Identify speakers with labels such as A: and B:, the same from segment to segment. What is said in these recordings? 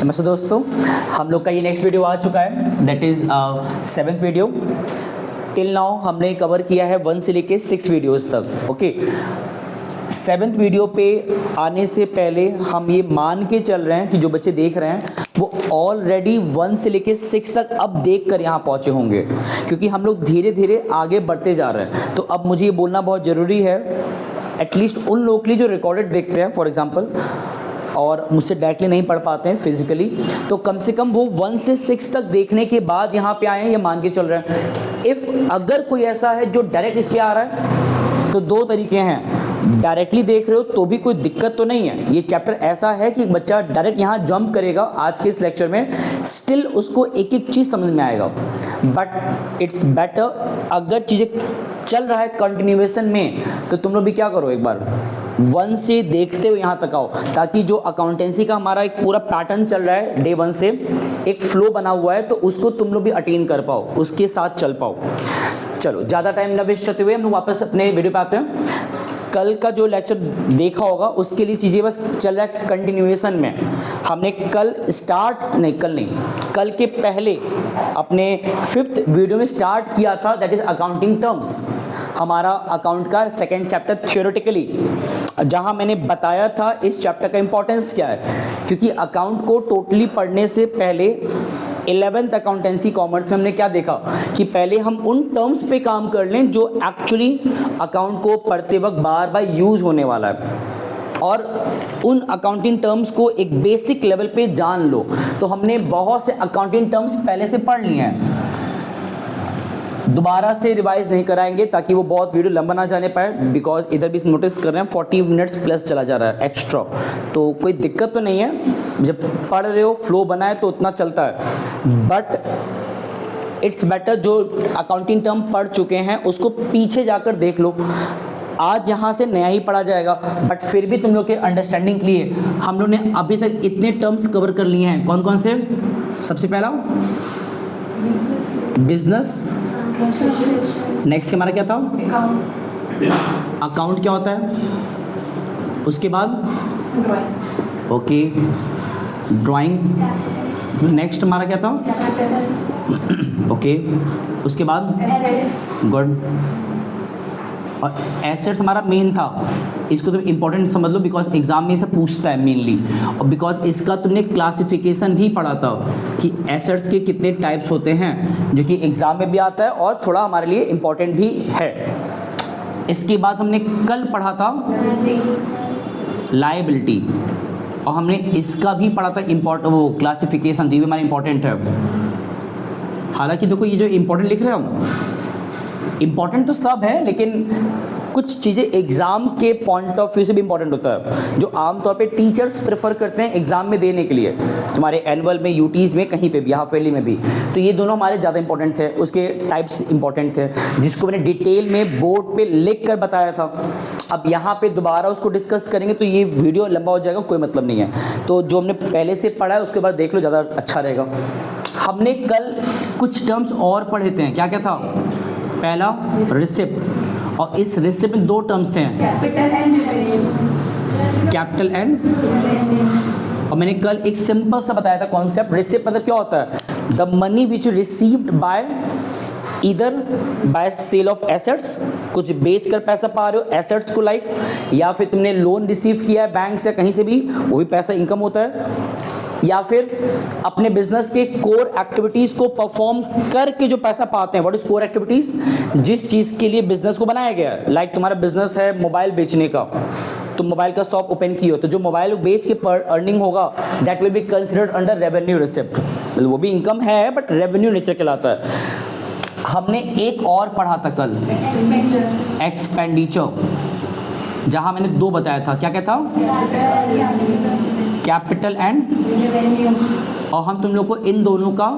A: नमस्ते दोस्तों, हम लोग का ये नेक्स्ट वीडियो आ चुका है, that is 7th video. Till now हमने कवर किया है 1 से लेके 6 वीडियोज़ तक। ओके, 7th वीडियो पे आने से पहले हम ये मान के चल रहे हैं कि जो बच्चे देख रहे हैं वो ऑलरेडी 1 से लेके 6 तक अब देख कर यहाँ पहुँचे होंगे, क्योंकि हम लोग धीरे धीरे आगे बढ़ते जा रहे हैं। तो अब मुझे ये बोलना बहुत ज़रूरी है, एटलीस्ट उन लोगों के लिए जो रिकॉर्डेड देखते हैं फॉर एग्जांपल, और मुझसे डायरेक्टली नहीं पढ़ पाते हैं फिजिकली, तो कम से कम वो 1 से 6 तक देखने के बाद यहाँ पे आए हैं, ये मान के चल रहे हैं। इफ़ अगर कोई ऐसा है जो डायरेक्ट इस पे आ रहा है तो 2 तरीके हैं। डायरेक्टली देख रहे हो तो भी कोई दिक्कत तो नहीं है, ये चैप्टर ऐसा है कि बच्चा डायरेक्ट यहाँ जंप करेगा आज के इस लेक्चर में, स्टिल उसको एक एक चीज़ समझ में आएगा। बट इट्स बेटर अगर चीज़ें चल रहा है कंटिन्यूएशन में, तो तुम लोग भी क्या करो, एक बार 1 से देखते हुए यहाँ तक आओ, ताकि जो अकाउंटेंसी का हमारा एक पूरा पैटर्न चल रहा है डे 1 से, एक फ्लो बना हुआ है, तो उसको तुम लोग भी अटेन कर पाओ, उसके साथ चल पाओ। चलो ज़्यादा टाइम न वेस्ट करते हुए हम लोग वापस अपने वीडियो पे आते हैं। कल का जो लेक्चर देखा होगा उसके लिए चीज़ें बस चल रहा है कंटिन्यूएशन में। हमने कल कल के पहले अपने 5th वीडियो में स्टार्ट किया था, दैट इज़ अकाउंटिंग टर्म्स, हमारा अकाउंट का 2nd चैप्टर थियोरेटिकली, जहां मैंने बताया था इस चैप्टर का इंपॉर्टेंस क्या है, क्योंकि अकाउंट को टोटली पढ़ने से पहले 11th अकाउंटेंसी कॉमर्स में हमने क्या देखा कि पहले हम उन टर्म्स पे काम कर लें जो एक्चुअली अकाउंट को पढ़ते वक्त बार बार यूज़ होने वाला है, और उन अकाउंटिंग टर्म्स को एक बेसिक लेवल पे जान लो। तो हमने बहुत से अकाउंटिंग टर्म्स पहले से पढ़ लिए हैं, दोबारा से रिवाइज नहीं कराएंगे ताकि वो बहुत वीडियो लंबा ना जाने पाए, बिकॉज इधर भी नोटिस कर रहे हैं 40 मिनट्स प्लस चला जा रहा है एक्स्ट्रा, तो कोई दिक्कत तो नहीं है, जब पढ़ रहे हो फ्लो बना है तो उतना चलता है। बट इट्स बेटर जो अकाउंटिंग टर्म पढ़ चुके हैं उसको पीछे जाकर देख लो। आज यहाँ से नया ही पढ़ा जाएगा, बट फिर भी तुम लोग के अंडरस्टैंडिंग के लिए हम लोग ने अभी तक इतने टर्म्स कवर कर लिए हैं। कौन कौन से? सबसे पहला बिजनेस, नेक्स्ट हमारा क्या था? अकाउंट क्या होता है, उसके बाद ओके ड्राइंग, नेक्स्ट हमारा क्या था? ओके, उसके बाद गुड, और एसेट्स हमारा मेन था, इसको तुम इंपॉर्टेंट समझ लो बिकॉज एग्जाम में इसे पूछता है मेनली, और बिकॉज इसका तुमने क्लासिफिकेशन भी पढ़ा था कि एसेट्स के कितने टाइप्स होते हैं, जो कि एग्जाम में भी आता है और थोड़ा हमारे लिए इंपॉर्टेंट भी है। इसके बाद हमने कल पढ़ा था लायबिलिटी, और हमने इसका भी पढ़ा था वो क्लासिफिकेशन, जो भी हमारा इंपॉर्टेंट है। हालांकि देखो ये जो इंपॉर्टेंट लिख रहे हैं हम, इम्पॉर्टेंट तो सब है, लेकिन कुछ चीज़ें एग्ज़ाम के पॉइंट ऑफ व्यू से भी इम्पॉर्टेंट होता है, जो आमतौर पे टीचर्स प्रेफर करते हैं एग्ज़ाम में देने के लिए, तुम्हारे एनुअल में, यूटीज़ में, कहीं पे भी, हाफ ईयरली में भी। तो ये दोनों हमारे ज़्यादा इंपॉर्टेंट थे, उसके टाइप्स इंपॉर्टेंट थे, जिसको मैंने डिटेल में बोर्ड पे लिख कर बताया था। अब यहाँ पे दोबारा उसको डिस्कस करेंगे तो ये वीडियो लंबा हो जाएगा, कोई मतलब नहीं है। तो जो हमने पहले से पढ़ा है उसके बाद देख लो, ज़्यादा अच्छा रहेगा। हमने कल कुछ टर्म्स और पढ़े थे, क्या क्या था? पहला रिसिप्ट, और इस रिसिप्ट में 2 टर्म्स थे, कैपिटल एंड, और मैंने कल एक सिंपल सा बताया था कॉन्सेप्ट। रिसिप्ट मतलब क्या होता है? The money which received by इधर बाय सेल ऑफ एसेट्स, कुछ बेच कर पैसा पा रहे हो एसेट्स को, लाइक, या फिर तुमने लोन रिसीव किया है बैंक से कहीं से भी, वो भी पैसा इनकम होता है, या फिर अपने बिजनेस के कोर एक्टिविटीज़ को परफॉर्म करके जो पैसा पाते हैं। What is core activities? जिस चीज़ के लिए बिजनेस को बनाया गया है, लाइक तुम्हारा बिजनेस है मोबाइल बेचने का, तुम मोबाइल का शॉप ओपन की हो, तो जो मोबाइल बेच के पर अर्निंग होगा that will be considered under revenue receipt, मतलब वो भी इनकम है बट रेवेन्यू नेचर कहलाता है। हमने एक और पढ़ा था कल, एक्सपेंडिचर, जहां मैंने 2 बताया था, क्या क्या था? कैपिटल एंड, और हम तुम लोग को इन दोनों का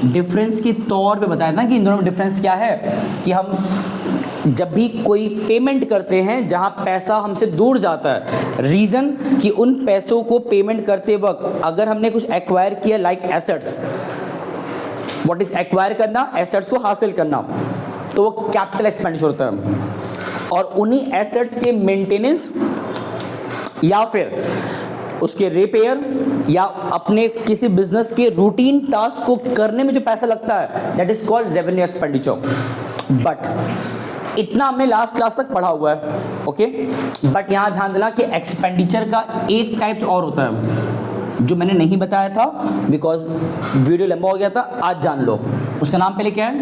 A: डिफरेंस के तौर पे बताया था कि इन दोनों में डिफरेंस क्या है, कि हम जब भी कोई पेमेंट करते हैं जहां पैसा हमसे दूर जाता है, रीज़न कि उन पैसों को पेमेंट करते वक्त अगर हमने कुछ एक्वायर किया, like assets, what is acquire करना? एसेट्स को हासिल करना, तो वो कैपिटल एक्सपेंडिचर होता है, और उन्हीं एसेट्स के मेंटेनेंस या फिर उसके रिपेयर या अपने किसी बिजनेस के रूटीन टास्क को करने में जो पैसा लगता है that is called revenue expenditure. But इतना हमने लास्ट क्लास तक पढ़ा हुआ है, ओके। बट यहाँ ध्यान देना कि एक्सपेंडिचर का एक टाइप्स और होता है जो मैंने नहीं बताया था बिकॉज वीडियो लंबा हो गया था, आज जान लो। उसका नाम पहले क्या है?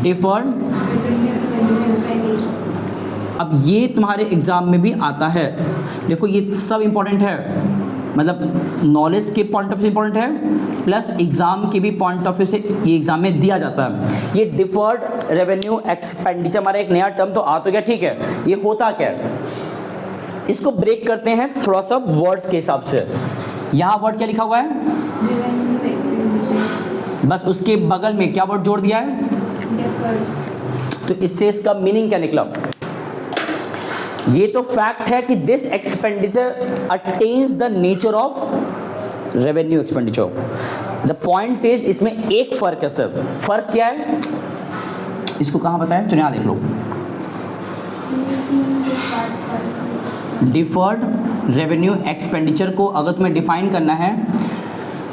A: डिफर्ड। अब ये तुम्हारे एग्जाम में भी आता है। देखो ये सब इंपॉर्टेंट है, मतलब नॉलेज के पॉइंट ऑफ व्यू इंपॉर्टेंट है प्लस एग्जाम के भी पॉइंट ऑफ व्यू से ये एग्जाम में दिया जाता है। ये डिफर्ड रेवेन्यू एक्सपेंडिचर हमारा एक नया टर्म तो आ तो गया, ठीक है। ये होता क्या है, इसको ब्रेक करते हैं थोड़ा सा वर्ड्स के हिसाब से। यहाँ वर्ड क्या लिखा हुआ है? बस उसके बगल में क्या वर्ड जोड़ दिया है? तो इससे इसका मीनिंग क्या निकला? ये तो फैक्ट है कि this expenditure attains the nature of revenue expenditure. The point is इसमें एक फर्क है सर। फर्क क्या है? इसको कहाँ बताएं? तो यहाँ देख लो, डिफर्ड रेवेन्यू एक्सपेंडिचर को अगर तुम्हें डिफाइन करना है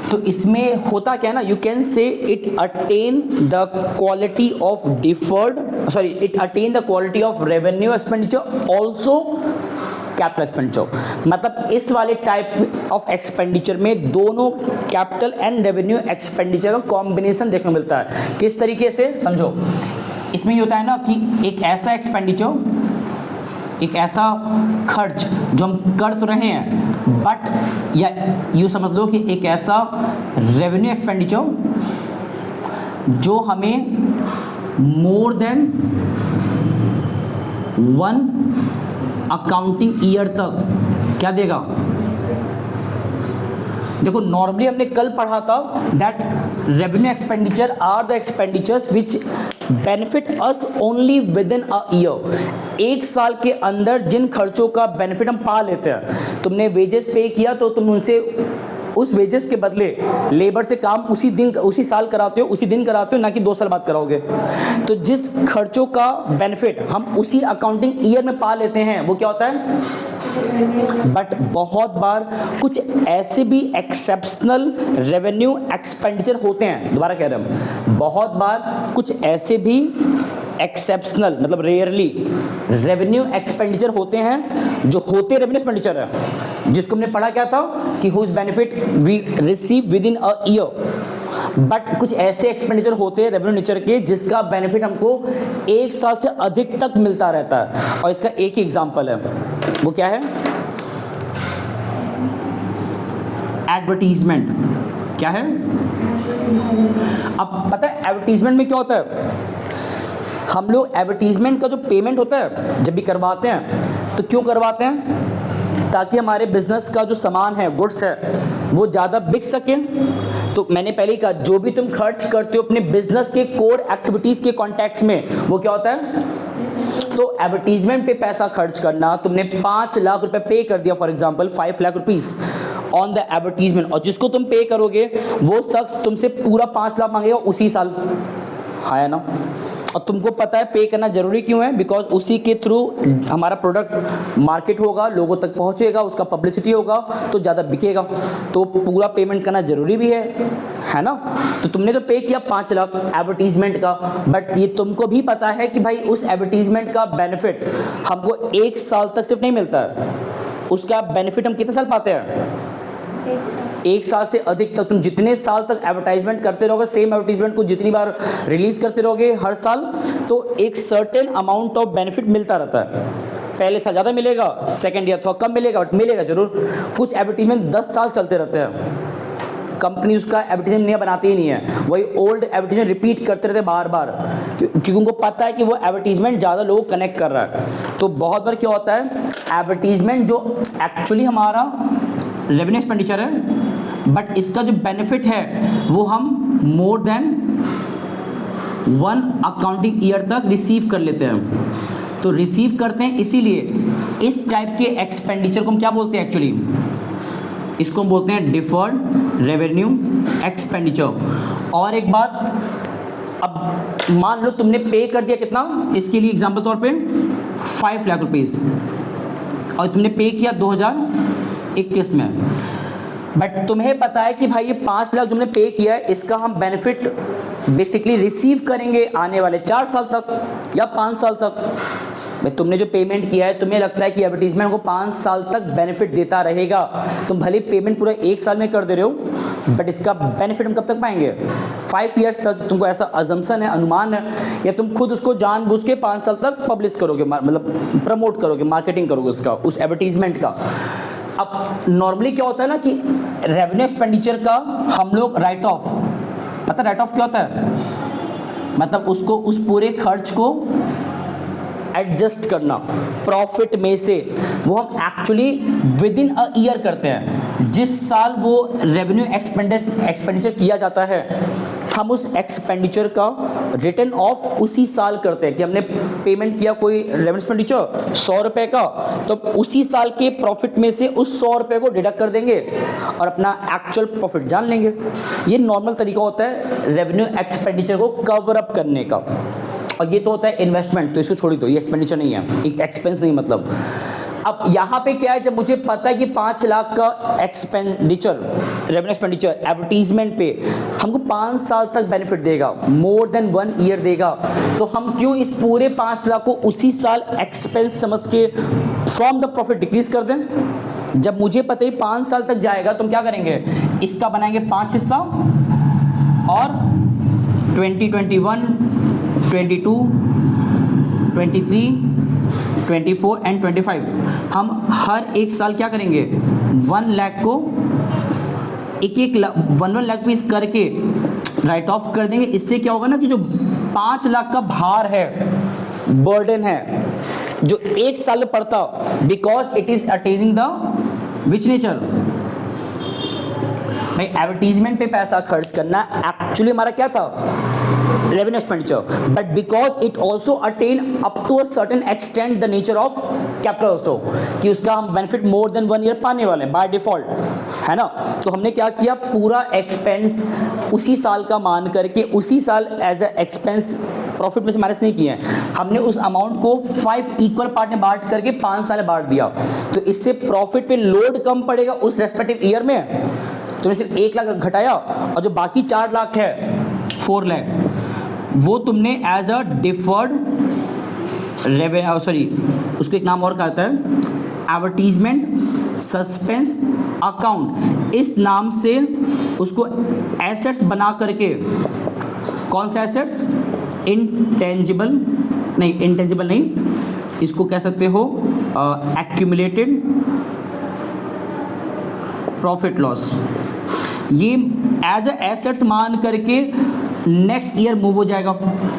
A: तो इसमें होता क्या है ना, you can say it attain the quality of it attain the quality of revenue expenditure also capital expenditure. मतलब इस वाले टाइप ऑफ एक्सपेंडिचर में दोनों कैपिटल एंड रेवेन्यू एक्सपेंडिचर का कॉम्बिनेशन देखने को मिलता है। किस तरीके से समझो, इसमें ये होता है ना कि एक ऐसा एक्सपेंडिचर, एक ऐसा खर्च जो हम कर तो रहे हैं बट या यूँ समझ लो कि एक ऐसा रेवेन्यू एक्सपेंडिचर जो हमें मोर देन 1 अकाउंटिंग ईयर तक क्या देगा। देखो नॉर्मली हमने कल पढ़ा था that revenue expenditure are the expenditures which benefit us only within a year. एक साल के अंदर जिन खर्चों का बेनिफिट हम पा लेते हैं, तुमने वेजेस पे किया तो तुम उनसे उस वेजेस के बदले लेबर से काम उसी साल कराते हो, उसी दिन कराते हो, ना कि 2 साल बाद कराओगे। तो जिस खर्चों का बेनिफिट हम उसी अकाउंटिंग ईयर में पा लेते हैं वो क्या होता है। बट बहुत बार कुछ ऐसे भी एक्सेप्शनल रेवेन्यू एक्सपेंडिचर होते हैं, दोबारा कह रहे हैं, बहुत बार कुछ ऐसे भी एक्सेप्शनल मतलब रेयरली रेवेन्यू एक्सपेंडिचर होते हैं जो होते रेवेन्यू एक्सपेंडिचर है, जिसको हमने पढ़ा क्या था कि whose benefit we receive within a year. But कुछ ऐसे एक्सपेंडिचर होते हैं रेवेन्यू नेचर के जिसका बेनिफिट हमको 1 साल से अधिक तक मिलता रहता है, और इसका एक ही एग्जांपल है, वो क्या है? एडवर्टीजमेंट। क्या है? अब पता है एडवर्टीजमेंट में क्या होता है? हम लोग एडवर्टीजमेंट का जो पेमेंट होता है जब भी करवाते हैं तो क्यों करवाते हैं? ताकि हमारे बिजनेस का जो सामान है, गुड्स है, वो ज़्यादा बिक सके। तो मैंने पहले ही कहा जो भी तुम खर्च करते हो अपने बिजनेस के कोर एक्टिविटीज़ के कॉन्टेक्स्ट में वो क्या होता है? तो एडवर्टीजमेंट पे पैसा खर्च करना, तुमने 5 लाख रुपए पे कर दिया for example 5 lakh rupees on the advertisement, और जिसको तुम पे करोगे वो शख्स तुमसे पूरा 5 लाख मांगेगा उसी साल, है ना। और तुमको पता है पे करना जरूरी क्यों है? बिकॉज उसी के थ्रू हमारा प्रोडक्ट मार्केट होगा, लोगों तक पहुंचेगा, उसका पब्लिसिटी होगा तो ज़्यादा बिकेगा, तो पूरा पेमेंट करना जरूरी भी है ना। तो तुमने तो पे किया 5 लाख एडवर्टीजमेंट का, बट ये तुमको भी पता है कि भाई उस एडवर्टीजमेंट का बेनिफिट हमको 1 साल तक सिर्फ नहीं मिलता है, उसका बेनिफिट हम कितने साल पाते हैं? 1 साल से अधिक तक। तुम जितने साल तक एडवर्टाइजमेंट करते रहोगे, सेम एडवर्टाइजमेंट को जितनी बार रिलीज करते रहोगे हर साल, तो एक सर्टेन अमाउंट ऑफ बेनिफिट मिलता रहता है। पहले साल ज़्यादा मिलेगा, सेकेंड ईयर थोड़ा कम मिलेगा, बट मिलेगा जरूर। कुछ एडवर्टीजमेंट 10 साल चलते रहते हैं, कंपनी उसका एडवर्टीजमेंट नया बनाती ही नहीं है, वही ओल्ड एडवर्टीजमेंट रिपीट करते रहते बार बार, क्योंकि उनको पता है कि वो एडवर्टीजमेंट ज़्यादा लोगों को कनेक्ट कर रहा है। तो बहुत बार क्या होता है, एडवर्टीजमेंट जो एक्चुअली हमारा रेवेन्यू एक्सपेंडिचर है, बट इसका जो बेनिफिट है वो हम मोर देन 1 अकाउंटिंग ईयर तक रिसीव कर लेते हैं। तो रिसीव करते हैं, इसीलिए इस टाइप के एक्सपेंडिचर को हम क्या बोलते हैं? एक्चुअली इसको हम बोलते हैं डिफर्ड रेवेन्यू एक्सपेंडिचर। और एक बात, अब मान लो तुमने पे कर दिया कितना, इसके लिए एग्जांपल तौर पे 5 लाख रुपीस, और तुमने पे किया 2021 में, बट तुम्हें पता है कि भाई ये 5 लाख तुमने पे किया है, इसका हम बेनिफिट बेसिकली रिसीव करेंगे आने वाले 4 साल तक या 5 साल तक। भाई तुमने जो पेमेंट किया है, तुम्हें लगता है कि एडवर्टीजमेंट को 5 साल तक बेनिफिट देता रहेगा, तुम भले पेमेंट पूरा 1 साल में कर दे रहे हो, बट इसका बेनिफिट हम कब तक पाएंगे? 5 ईयर्स तक। तुमको ऐसा अजम्पशन है, अनुमान है, या तुम खुद उसको जानबूझ के 5 साल तक पब्लिश करोगे, मतलब प्रमोट करोगे, मार्केटिंग करोगे उसका, उस एडवर्टीजमेंट का। अब नॉर्मली क्या होता है ना कि रेवेन्यू एक्सपेंडिचर का हम लोग राइट ऑफ, पता राइट ऑफ क्या होता है? मतलब उसको, उस पूरे खर्च को एडजस्ट करना प्रॉफिट में से, वो हम actually with in a year करते हैं। जिस साल वो रेवेन्यू एक्सपेंडिचर किया जाता है, हम उस एक्सपेंडिचर का रिटर्न ऑफ उसी साल करते हैं कि हमने पेमेंट किया कोई रेवेन्यू एक्सपेंडिचर 100 रुपये का, तो उसी साल के प्रॉफिट में से उस 100 रुपये को डिडक्ट कर देंगे और अपना एक्चुअल प्रॉफिट जान लेंगे। ये नॉर्मल तरीका होता है रेवेन्यू एक्सपेंडिचर को कवर अप करने का। और ये तो होता है इन्वेस्टमेंट, तो इसको छोड़ दो, ये एक्सपेंडिचर नहीं है, एक एक्सपेंस नहीं मतलब। अब यहाँ पे क्या है, जब मुझे पता है कि 5 लाख का एक्सपेंडिचर, रेवेन्यू एक्सपेंडिचर एडवर्टीजमेंट पे हमको 5 साल तक बेनिफिट देगा, मोर देन 1 ईयर देगा, तो हम क्यों इस पूरे 5 लाख को उसी साल एक्सपेंस समझ के फ्रॉम द प्रॉफिट डिक्रीज कर दें? जब मुझे पता है 5 साल तक जाएगा, तो हम क्या करेंगे, इसका बनाएंगे 5 हिस्सा और 2021, 22, 23, 24 एंड 25 हम हर एक साल क्या करेंगे, 1 लाख को एक 1 लाख पीस करके राइट ऑफ कर देंगे। इससे क्या होगा ना कि जो 5 लाख का भार है, बर्डन है, जो 1 साल में पड़ता, because it is attaining the which nature. भाई एडवर्टीजमेंट पे पैसा खर्च करना एक्चुअली हमारा क्या था, revenue expenditure, but because it also attain up to a certain extent the nature of capital also, कि उसका हम बेनिफिट मोर देन 1 ईयर पाने वाले हैं बाय डिफॉल्ट, है ना। तो हमने क्या किया, पूरा एक्सपेंस उसी साल का मान करके उसी साल एज अ एक्सपेंस प्रॉफिट में से माइनस नहीं किए हैं, हमने उस अमाउंट को 5 इक्वल पार्ट में बांट करके 5 साल में बांट दिया। तो इससे प्रॉफिट पे लोड कम पड़ेगा उस रेस्पेक्टिव ईयर में। तुमने सिर्फ 1 लाख घटाया और जो बाकी 4 लाख है, 4 लाख, वो तुमने as a deferred revenue, sorry उसको एक नाम और कहता है, एडवर्टीजमेंट सस्पेंस अकाउंट, इस नाम से उसको एसेट्स बना करके, कौन से एसेट्स, इंटेंजिबल नहीं, इसको कह सकते हो एक्यूमुलेटेड प्रॉफिट लॉस, ये एज अ एसेट्स मान करके नेक्स्ट ईयर मूव हो जाएगा।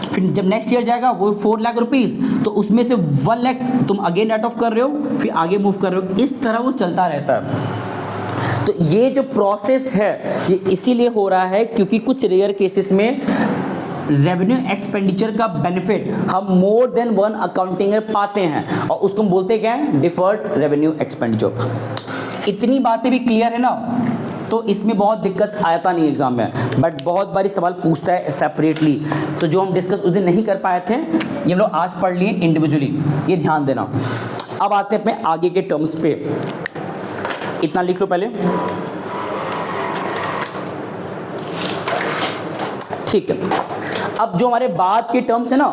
A: फिर जब नेक्स्ट ईयर जाएगा वो 4 लाख रुपीस, तो उसमें से 1 लाख तुम अगेन राइट ऑफ कर रहे हो, फिर आगे मूव कर रहे हो, इस तरह वो चलता रहता है। तो ये जो प्रोसेस है ये इसीलिए हो रहा है क्योंकि कुछ रेयर केसेस में रेवेन्यू एक्सपेंडिचर का बेनिफिट हम मोर देन 1 अकाउंटिंग ईयर पाते हैं, और उसको हम बोलते क्या है, डिफर्ड रेवेन्यू एक्सपेंडिचर। इतनी बातें भी क्लियर है ना, तो इसमें बहुत दिक्कत आता नहीं एग्जाम में, बट बहुत बारी सवाल पूछता है सेपरेटली। तो जो हम डिस्कस उस दिन नहीं कर पाए थे, ये हम लोग आज पढ़ लिए इंडिविजुअली, ये ध्यान देना। अब आते हैं अपने आगे के टर्म्स पे, इतना लिख लो पहले, ठीक है। अब जो हमारे बाद के टर्म्स है ना,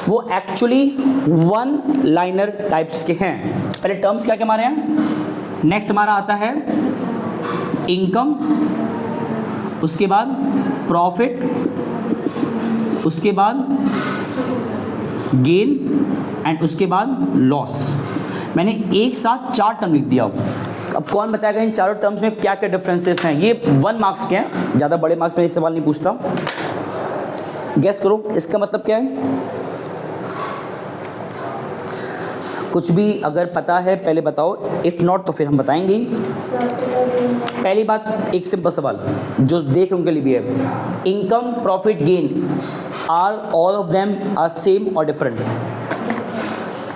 A: वो एक्चुअली 1 लाइनर टाइप्स के हैं। पहले टर्म्स क्या क्या हमारे हैं, नेक्स्ट हमारा आता है इनकम, उसके बाद प्रॉफिट, उसके बाद गेन एंड उसके बाद लॉस। मैंने एक साथ 4 टर्म लिख दिया। अब कौन बताएगा इन चारों टर्म्स में क्या क्या डिफरेंसेस हैं? ये 1 मार्क्स के हैं, ज़्यादा बड़े मार्क्स में ये सवाल नहीं पूछता। गेस करो इसका मतलब क्या है। कुछ भी अगर पता है पहले बताओ, इफ़ नॉट तो फिर हम बताएंगे। पहली बात, एक सिंपल सवाल जो देख उनके लिए भी है, income, profit, gain, are all of them are same और डिफरेंट?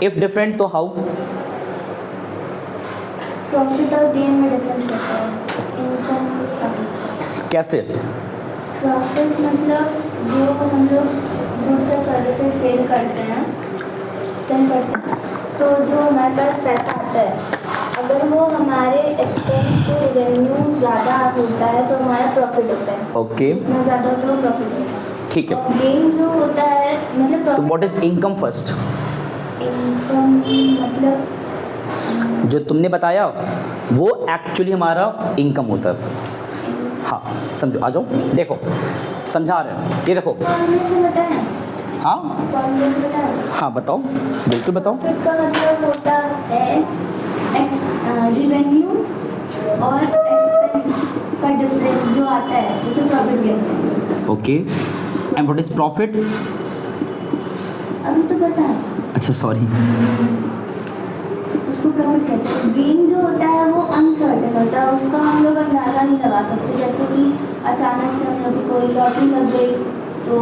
A: इफ डिफरेंट तो हाउ?
B: प्रॉफिट और गेन में डिफरेंस होता है। इनकम
A: कैसे?
B: प्रॉफिट मतलब जो हम लोग गुड्स और सर्विसेज सेल करते हैं, तो जो हमारे पास पैसा आता आता है, अगर वो हमारे एक्सपेंस से रेवेन्यू ज़्यादा होता है तो हमारा प्रॉफिट होता है,
A: ओके
B: जितना ज़्यादा होता है वो प्रॉफिट होता है।
A: ठीक है।
B: और गेन जो होता है मतलब
A: तो
B: profit,
A: what is income first?
B: Income मतलब
A: जो तुमने बताया वो एक्चुअली हमारा इनकम होता है। हाँ समझो, आ जाओ देखो समझा रहे हैं, ये देखो।
B: फॉर्मूले से बताएं,
A: हाँ
B: फॉर्मूले से बताएं।
A: हाँ बताओ, बिल्कुल बताओ।
B: प्रॉफिट का मतलब होता है रेवेन्यू और एक्सपेंस का डिफरेंस जो आता है उसे प्रॉफिट कहते हैं।
A: Okay and what is profit?
B: अभी तो बताएं,
A: अच्छा सॉरी।
B: उसको प्रॉफिट कहते हैं। गेन जो होता है वो अनसर्टेन होता है, उसका हम लोग अंदाज़ा नहीं लगा सकते। जैसे कि अचानक से हम लोग की कोई लॉटरी लग गई तो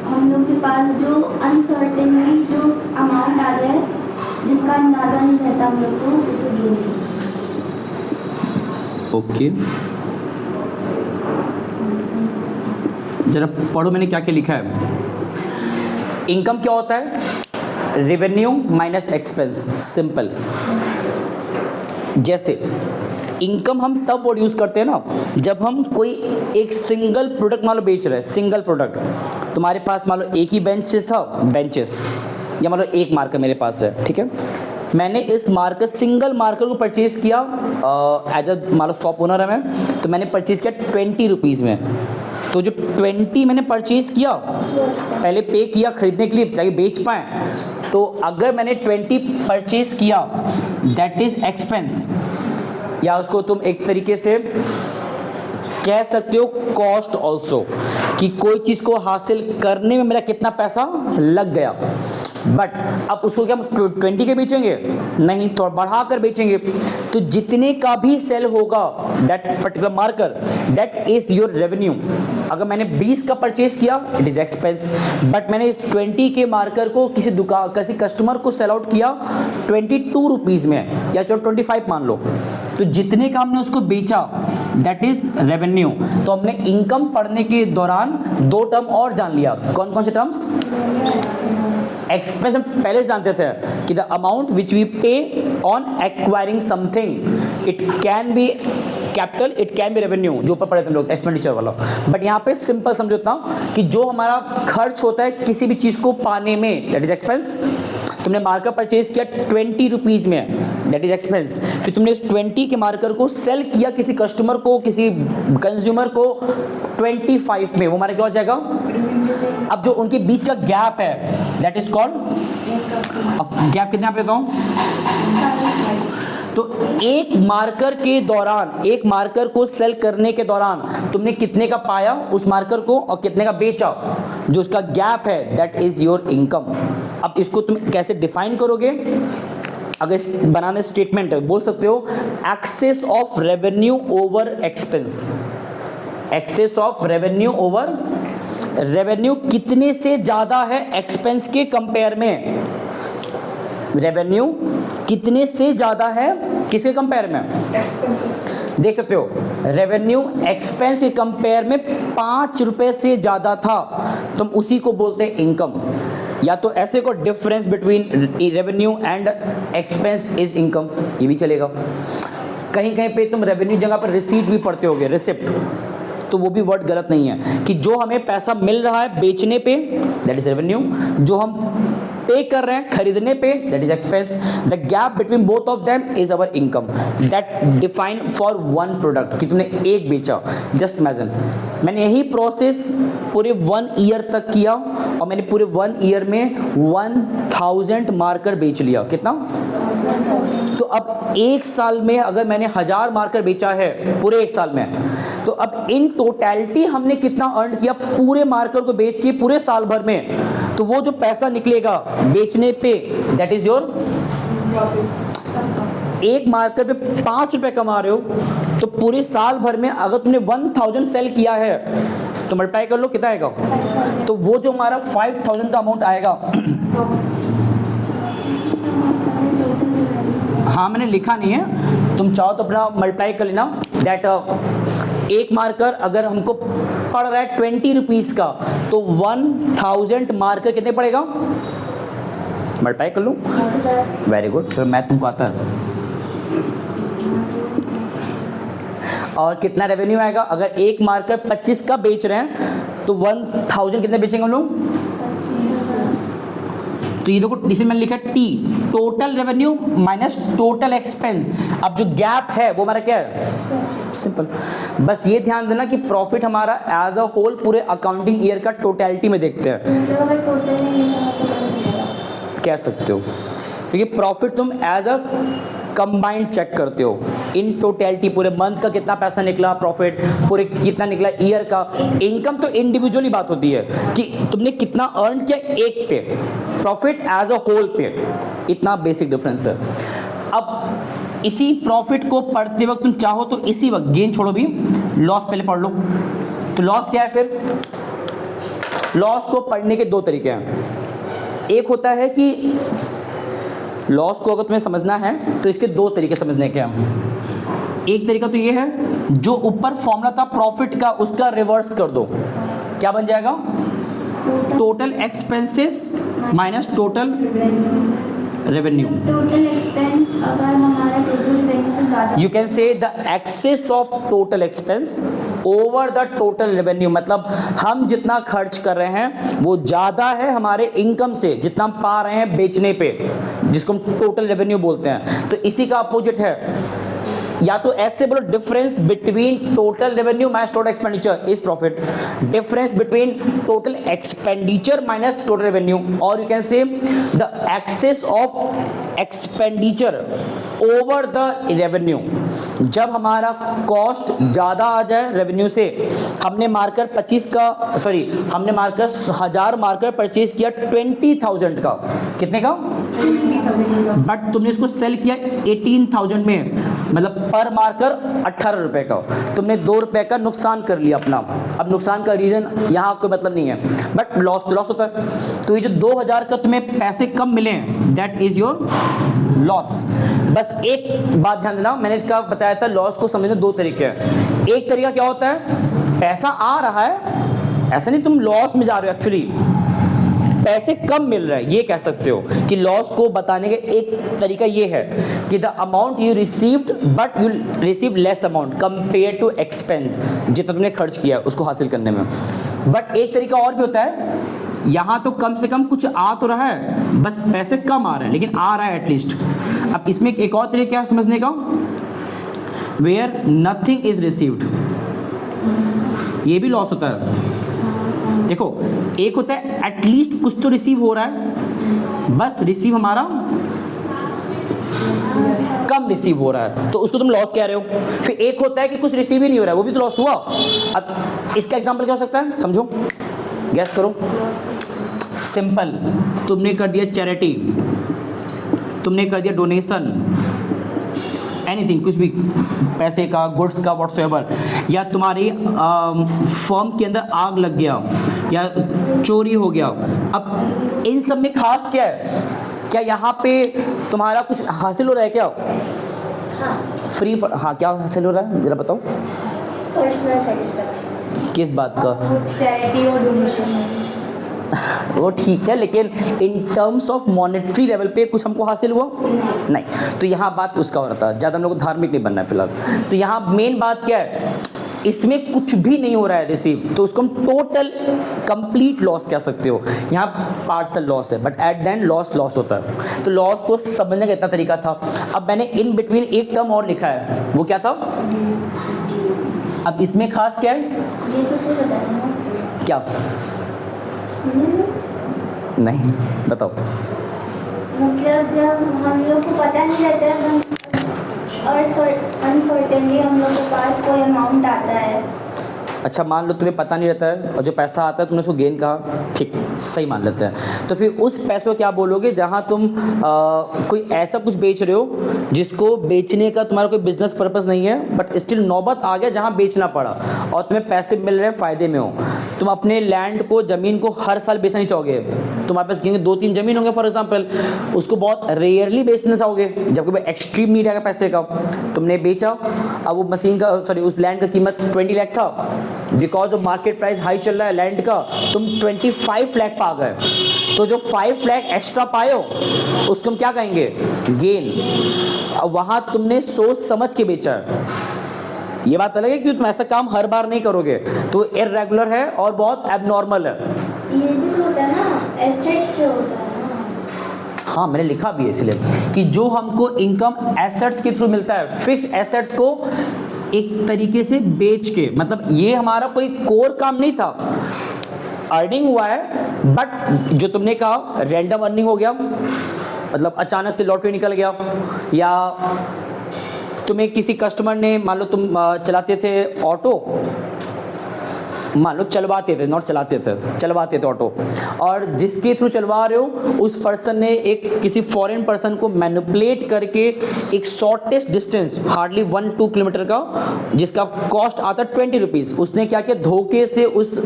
B: हम लोग के पास जो अनसर्टेनली जो अमाउंट आ जाए जिसका अंदाज़ा नहीं रहता हम लोग को, उसे गेन कहते हैं।
A: ओके जरा पढ़ो मैंने क्या क्या लिखा है। इनकम क्या होता है? Revenue minus expense, simple. जैसे इनकम हम तब वर्ड यूज़ करते हैं ना जब हम कोई एक सिंगल प्रोडक्ट मान लो बेच रहे हैं। सिंगल प्रोडक्ट, तुम्हारे पास मान लो एक ही बेंचेस था, बेंचेस, या मान लो एक मार्कर मेरे पास है, ठीक है। मैंने इस मार्कर, सिंगल मार्कर को परचेज़ किया एज अ मान लो शॉप ओनर है मैं, तो मैंने परचेज़ किया 20 रुपीज़ में। तो जो 20 मैंने परचेज़ किया, पहले पे किया खरीदने के लिए ताकि बेच पाएँ, तो अगर मैंने 20 परचेज़ किया दैट इज़ एक्सपेंस, या उसको तुम एक तरीके से कह सकते हो कॉस्ट ऑल्सो, कि कोई चीज़ को हासिल करने में मेरा कितना पैसा लग गया। बट अब उसको क्या हम 20 के बेचेंगे? नहीं, थोड़ा बढ़ा कर बेचेंगे। तो जितने का भी सेल होगा that particular marker, that is your revenue. अगर मैंने 20 का परचेज किया इट इज एक्सपेंस, बट मैंने इस 20 के मार्कर को किसी दुकान, किसी कस्टमर को सेल आउट किया 22 रुपीज़ में, या चलो 25 मान लो, तो जितने का हमने उसको बेचा दैट इज रेवेन्यू। तो हमने इनकम पढ़ने के दौरान दो टर्म और जान लिया। कौन कौन से टर्म्स? एक्सपेंस हम पहले जानते थे कि द अमाउंट विच वी पे on acquiring something, it can be capital, it can be revenue, जो ऊपर पढ़े थे लोग एक्सपेंडिचर वाला। बट यहाँ पे सिंपल समझो इतना कि जो हमारा खर्च होता है किसी भी चीज़ को पाने में दैट इज एक्सपेंस। तुमने मार्कर परचेज किया 20 रुपीज़ में, दैट इज एक्सपेंस। फिर तुमने इस 20 के मार्कर को सेल किया किसी कस्टमर को, किसी कंज्यूमर को 25 में, वो हमारा क्या हो जाएगा? अब जो उनके बीच का गैप है दैट इज कॉल्ड, गैप कितने आप लेता हूँ? तो एक मार्कर के दौरान, एक मार्कर को सेल करने के दौरान तुमने कितने का पाया उस मार्कर को और कितने का बेचा, जो उसका गैप है दैट इज योर इनकम। अब इसको तुम कैसे डिफाइन करोगे? अगर बनाने स्टेटमेंट है बोल सकते हो excess of revenue over expense. Excess of revenue over, revenue कितने से ज्यादा है एक्सपेंस के कंपेयर में? रेवेन्यू कितने से ज्यादा है किसके कंपेयर में? देख सकते हो रेवेन्यू एक्सपेंस के कंपेयर में 5 रुपए से ज्यादा था, तुम उसी को बोलते हैं इनकम। या तो ऐसे को difference between revenue and expense is income, ये भी चलेगा। कहीं कहीं पे तुम रेवेन्यू जगह पर रिसीट भी पढ़ते होगे, रिसिप्ट, तो वो भी वर्ड गलत नहीं है कि जो हमें पैसा मिल रहा है बेचने पे दैट इज रेवेन्यू, जो हम पे कर रहे हैं खरीदने पे that is expense. The gap between both of them is our income that define for one product, कि तुमने एक बेचा। जस्ट इमेजिन मैंने यही प्रोसेस पूरे 1 ईयर तक किया और मैंने पूरे 1 ईयर में 1000 मार्कर बेच लिया। कितना? तो अब एक साल में अगर मैंने 1000 मार्कर बेचा है पूरे एक साल में, तो अब इन टोटलिटी हमने कितना अर्न किया पूरे मार्कर को बेच के पूरे साल भर में? तो वो जो पैसा निकलेगा बेचने पे दैट इज योर एक मार्कर पे 5 रुपए कमा रहे हो तो पूरे साल भर में अगर तुमने 1000 सेल किया है तो मल्टीप्लाई कर लो कितना आएगा। तो वो जो हमारा 5000 का अमाउंट आएगा, हाँ मैंने लिखा नहीं है, तुम चाहो तो अपना मल्टीप्लाई कर लेना। दैट एक मार्कर अगर हमको पड़ रहा है 20 रुपीज़ का, तो 1000 मार्कर कितने पड़ेगा? मल्टीप्लाई कर लो। वेरी गुड, फिर मैथ तुमको आता है। और कितना रेवेन्यू आएगा? अगर एक मार्कर 25 का बेच रहे हैं तो 1000 कितने बेचेंगे हम लोग? तो ये देखो इसे मैंने लिखा T, total revenue minus total expense. अब जो गैप है वो हमारा क्या है? सिंपल। बस ये ध्यान देना कि प्रॉफिट हमारा एज अ होल पूरे अकाउंटिंग ईयर का टोटलिटी में देखते हैं।
B: अगर टोटल नहीं लिखा तो क्या मिलेगा?
A: कह सकते हो, क्योंकि प्रॉफिट तुम एज अ कंबाइंड चेक करते हो, इन टोटलिटी पूरे मंथ का कितना पैसा निकला प्रॉफिट, पूरे कितना निकला ईयर का। इनकम तो इंडिविजुअली बात होती है कि तुमने कितना अर्न किया एक पे, प्रॉफिट एज अ होल पे, इतना बेसिक डिफरेंस है। अब इसी प्रॉफिट को पढ़ते वक्त तुम चाहो तो इसी वक्त गेन छोड़ो भी, लॉस पहले पढ़ लो। तो लॉस क्या है? फिर लॉस को पढ़ने के दो तरीके हैं। एक होता है कि लॉस को अगर तुम्हें समझना है तो इसके दो तरीके समझने के हैं। एक तरीका तो ये है, जो ऊपर फॉर्मूला था प्रॉफिट का उसका रिवर्स कर दो, क्या बन जाएगा? Total expenses minus total revenue.
B: Total expense अगर हमारा टोटल रेवेन्यू से ज़्यादा,
A: you can say the excess of total expense over the total revenue, मतलब हम जितना खर्च कर रहे हैं वो ज़्यादा है हमारे इनकम से, जितना हम पा रहे हैं बेचने पे, जिसको हम टोटल रेवेन्यू बोलते हैं। तो इसी का अपोजिट है, या तो ऐसे बोलो difference between total revenue minus total expenditure is profit, difference between total expenditure minus total revenue, और you can say the excess of expenditure over the revenue. जब हमारा कॉस्ट ज़्यादा आ जाए रेवेन्यू से, हमने मार्कर 25 का हमने मार्कर 1000 मार्कर परचेज किया 20,000 का, कितने का? बट तुमने इसको सेल किया 18,000 में, मतलब पर मार्कर 18 रुपए का, तुमने 2 रुपए का नुकसान कर लिया अपना। अब नुकसान का रीजन यहाँ कोई मतलब नहीं है, बट लॉस तो लॉस होता है। तो ये जो 2000 का तुम्हें पैसे कम मिले, दैट इज योर लॉस। बस एक बात ध्यान देना, मैंने इसका बताया था लॉस को समझने दो तरीके हैं। एक तरीका क्या होता है, पैसा आ रहा है, ऐसा नहीं तुम लॉस में जा रहे हो, एक्चुअली पैसे कम मिल रहे हैं, ये कह सकते हो कि लॉस को बताने का एक तरीका ये है कि the amount you received but you receive less amount compare to expense, जितना तुमने खर्च किया उसको हासिल करने में। बट एक तरीका और भी होता है, यहाँ तो कम से कम कुछ आ तो रहा है, बस पैसे कम आ रहे हैं लेकिन आ रहा है एटलीस्ट। अब इसमें एक और तरीका है समझने का, वेयर नथिंग इज रिसीव्ड, ये भी लॉस होता है। देखो एक होता है एटलीस्ट कुछ तो रिसीव हो रहा है, बस रिसीव हमारा कम रिसीव हो रहा है, तो उसको तुम लॉस कह रहे हो। फिर एक होता है कि कुछ रिसीव ही नहीं हो रहा है, वो भी तो लॉस हुआ। अब इसका एग्जांपल क्या हो सकता है, समझो, गैस करो। सिंपल, तुमने कर दिया चैरिटी, तुमने कर दिया डोनेशन, एनीथिंग, कुछ भी, पैसे का, गुड्स का, व्हाट्सएवर, या तुम्हारी फर्म के अंदर आग लग गया या चोरी हो गया। अब इन सब में खास क्या है, क्या यहाँ पे तुम्हारा कुछ हासिल हो रहा है क्या? फ्री, हाँ, क्या हासिल हो रहा है जरा बताओ।
B: Personal satisfaction.
A: किस बात का?
B: चैरिटी और डोनेशन।
A: वो ठीक है, लेकिन in terms of monetary level पे कुछ हमको हासिल हुआ नहीं। तो यहाँ बात उसका हो रहा था, ज़्यादा हम लोग को धार्मिक नहीं बनना है फिलहाल। तो यहाँ मेन बात क्या है, इसमें कुछ भी नहीं हो रहा है रिसीव, तो उसको हम टोटल कंप्लीट लॉस कह सकते हो। यहाँ पार्शल लॉस है, but at the end loss loss होता है। तो लॉस को समझने का इतना तरीका था। अब मैंने इन बिटवीन एक टर्म और लिखा है, वो क्या था? अब इसमें खास क्या है?
B: ये तो सही बताया ना।
A: क्या? नहीं, बताओ।
B: मतलब जब हम लोग को पता नहीं रहता है और अनसर्टेनली हम लोग के पास कोई अमाउंट आता है।
A: अच्छा, मान लो तुम्हें पता नहीं रहता है और जो पैसा आता है तुमने उसको गेन कहा, ठीक, सही मान लेते हैं। तो फिर उस पैसे को क्या बोलोगे, जहाँ तुम कोई ऐसा कुछ बेच रहे हो जिसको बेचने का तुम्हारा कोई बिजनेस पर्पस नहीं है, बट स्टिल नौबत आ गया जहाँ बेचना पड़ा और तुम्हें पैसे मिल रहे हैं, फ़ायदे में हो। तुम अपने लैंड को, ज़मीन को हर साल बेचना नहीं चाहोगे। तुम्हारे पास 2-3 ज़मीन होंगे फॉर एग्जाम्पल, उसको बहुत रेयरली बेचना चाहोगे जब कोई एक्सट्रीम नीड आएगा पैसे का। तुमने बेचा, अब वो मशीन का उस लैंड का कीमत 20 लाख था, because of market price high चल रहा है लैंड का, तुम 25 लाख पा गए। तो जो 5 लाख एक्स्ट्रा पाए हो उसको हम क्या कहेंगे? गेन। अब वहाँ तुमने सोच समझ के बेचा है। ये बात अलग है कि तुम ऐसा काम हर बार नहीं करोगे, तो इररेगुलर है और बहुत एबनॉर्मल है।
B: ये भी तो होता है ना, एसेट से होता है ना।
A: हाँ मैंने लिखा भी है इसलिए कि जो हमको इनकम एसेट्स के थ्रू मिलता है, फिक्स एसेट्स को एक तरीके से बेच के, मतलब ये हमारा कोई कोर काम नहीं था, अर्निंग हुआ है, बट जो तुमने कहा रैंडम अर्निंग हो गया, मतलब अचानक से लॉटरी निकल गया, या तुम्हें किसी कस्टमर ने, मान लो तुम चलाते थे ऑटो, मान लो चलवाते थे, नॉट चलाते थे, चलवाते थे ऑटो, और जिसके थ्रू चलवा रहे हो उस पर्सन ने एक किसी फॉरेन पर्सन को मैनिपुलेट करके एक शॉर्टेस्ट डिस्टेंस हार्डली 1-2 किलोमीटर का, जिसका कॉस्ट आता 20 रुपीज़, उसने क्या किया, धोखे से उस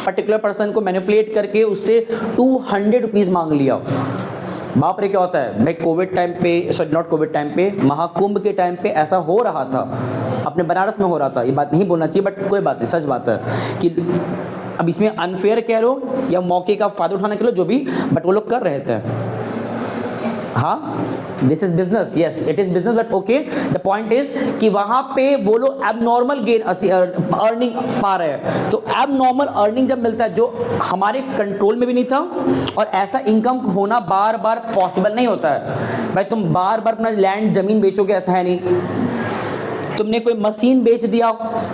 A: पर्टिकुलर पर्सन को मैनिपुलेट करके उससे 200 रुपीज़ मांग लिया। बाप रे क्या होता है भाई, कोविड टाइम पे, सॉरी नॉट कोविड टाइम पे, महाकुंभ के टाइम पे ऐसा हो रहा था, अपने बनारस में हो रहा था। ये बात नहीं बोलना चाहिए बट कोई बात नहीं, सच बात है कि अब इसमें अनफेयर कह लो या मौके का फायदा उठाने के लिए जो भी, बट वो लोग कर रहे थे। हाँ, this is business, yes it is business, but okay the point is कि वहाँ पे वो लोग एबनॉर्मल गेन अर्निंग पा रहे हैं। तो एबनॉर्मल अर्निंग जब मिलता है, जो हमारे कंट्रोल में भी नहीं था, और ऐसा इनकम होना बार बार पॉसिबल नहीं होता है। भाई तुम बार बार अपना लैंड जमीन बेचोगे, ऐसा है नहीं। तुमने कोई मशीन बेच दिया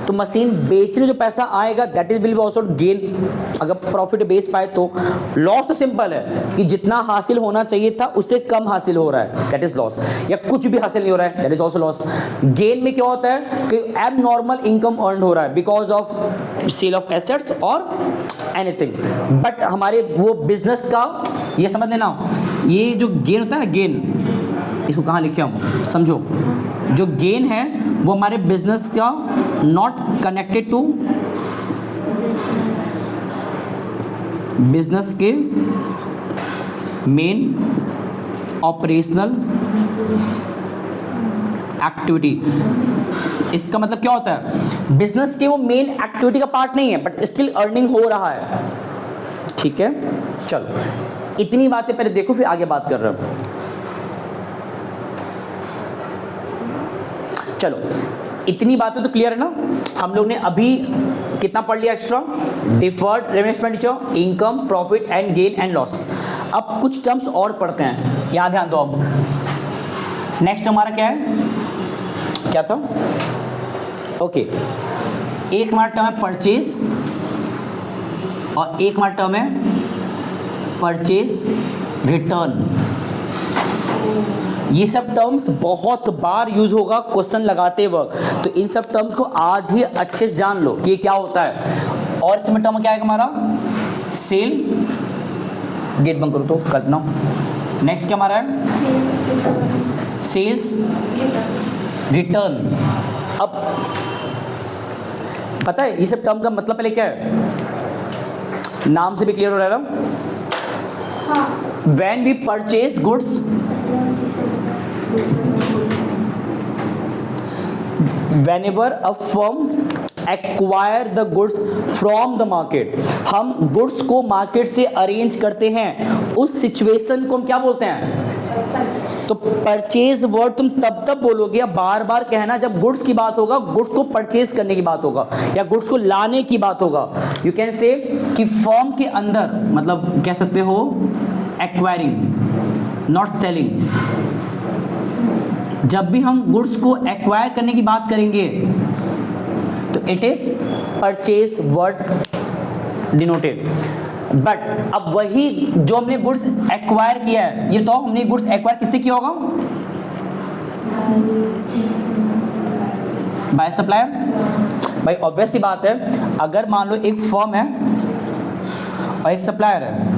A: तो मशीन बेचने जो पैसा आएगा that is will be also gain, अगर प्रॉफिट बेच पाए तो। लॉस तो सिंपल है कि जितना हासिल होना चाहिए था उससे कम हासिल हो रहा है, दैट इज लॉस, या कुछ भी हासिल नहीं हो रहा है, that is also loss. Gain में क्या होता है कि एबनॉर्मल इनकम अर्न हो रहा है because of sale of assets और एनीथिंग। बट हमारे वो बिजनेस का, ये समझ लेना, ये जो गेन होता है ना, गेन, इसको कहाँ लिखे हम, समझो, जो गेन है वो हमारे बिजनेस का नॉट कनेक्टेड टू बिजनेस के मेन ऑपरेशनल एक्टिविटी। इसका मतलब क्या होता है, बिजनेस के वो मेन एक्टिविटी का पार्ट नहीं है बट स्टिल अर्निंग हो रहा है। ठीक है, चलो इतनी बातें पहले देखो फिर आगे बात कर रहे हैं। चलो इतनी बातें तो क्लियर है ना। हम लोग ने अभी कितना पढ़ लिया extra, deferred revenue expenditure, income, profit and gain and loss. अब कुछ टर्म्स और पढ़ते हैं, यहाँ ध्यान दो। अब नेक्स्ट हमारा क्या है, क्या था, ओके, एक हमारा टर्म है परचेज और एक हमारा टर्म है परचेज रिटर्न। ये सब टर्म्स बहुत बार यूज होगा क्वेश्चन लगाते वक्त, तो इन सब टर्म्स को आज ही अच्छे से जान लो कि ये क्या होता है। और इसमें टर्म क्या है हमारा, सेल, गेट बंद करो तो कल्पना। नेक्स्ट क्या हमारा है, सेल्स रिटर्न। अब पता है ये सब टर्म का मतलब पहले क्या है, नाम से भी क्लियर हो रहा है ना। When we purchase goods, whenever a firm acquire the goods from the market, हम गुड्स को मार्केट से अरेंज करते हैं, उस सिचुएशन को हम क्या बोलते हैं। तो परचेज वर्ड तुम तब बोलोगे या बार बार कहना जब गुड्स की बात होगा, गुड्स को परचेज करने की बात होगा या गुड्स को लाने की बात होगा। यू कैन से कि फर्म के अंदर, मतलब कह सकते हो एक्वायरिंग नॉट सेलिंग। जब भी हम गुड्स को एक्वायर करने की बात करेंगे तो it is purchase word denoted. But अब वही जो हमने गुड्स एक्वायर किया है, ये तो हमने गुड्स एक्वायर किससे किया होगा, बाय सप्लायर। भाई ऑब्वियस सी बात है, अगर मान लो एक फर्म है और एक सप्लायर है,